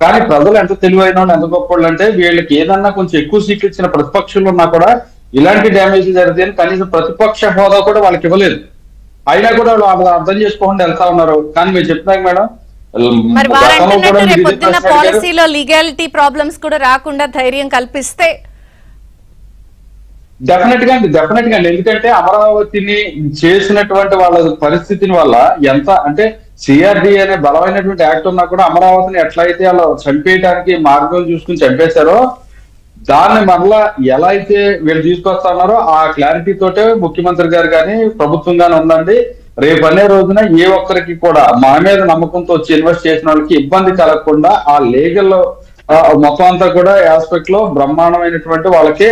కానీ ప్రజలు ఎంత తెలివైన వాళ్ళు, ఎంత గొప్ప వాళ్ళు అంటే వీళ్ళకి ఏదన్నా కొంచెం ఎక్కువ సీట్లు ఇచ్చిన ప్రతిపక్షులు ఉన్నా కూడా ఇలాంటి డ్యామేజ్లు జరిగితే కనీసం ప్రతిపక్ష హోదా కూడా వాళ్ళకి ఇవ్వలేదు. అయినా కూడా వాళ్ళు అర్థం చేసుకోకుండా వెళ్తా ఉన్నారు. కానీ మీరు చెప్తున్నాక మేడం, మరి వారంటున్నట్టు రేపొద్దున్న పాలసీలో లీగాలిటీ ప్రాబ్లమ్స్ కూడా రాకుండా ధైర్యం కల్పిస్తే డెఫినెట్ గా ఎందుకంటే అమరావతిని చేసినటువంటి వాళ్ళ పరిస్థితిని వల్ల ఎంత అంటే సిఆర్డి అనే బలమైనటువంటి యాక్ట్ ఉన్నా కూడా అమరావతిని ఎట్లయితే అలా చంపేయడానికి మార్గం చూసుకుని చంపేశారో దాన్ని మరలా ఎలా అయితే వీళ్ళు తీసుకొస్తా ఉన్నారో ఆ క్లారిటీ తోటే ముఖ్యమంత్రి గారు కానీ ప్రభుత్వం గానీ ఉందండి. రేపు అనే రోజున ఏ ఒక్కరికి కూడా మా మీద నమ్మకంతో వచ్చి ఇన్వెస్ట్ చేసిన వాళ్ళకి ఇబ్బంది కలగకుండా ఆ లీగల్ మొత్తం అంతా కూడా ఆస్పెక్ట్ లో బ్రహ్మాండమైనటువంటి వాళ్ళకి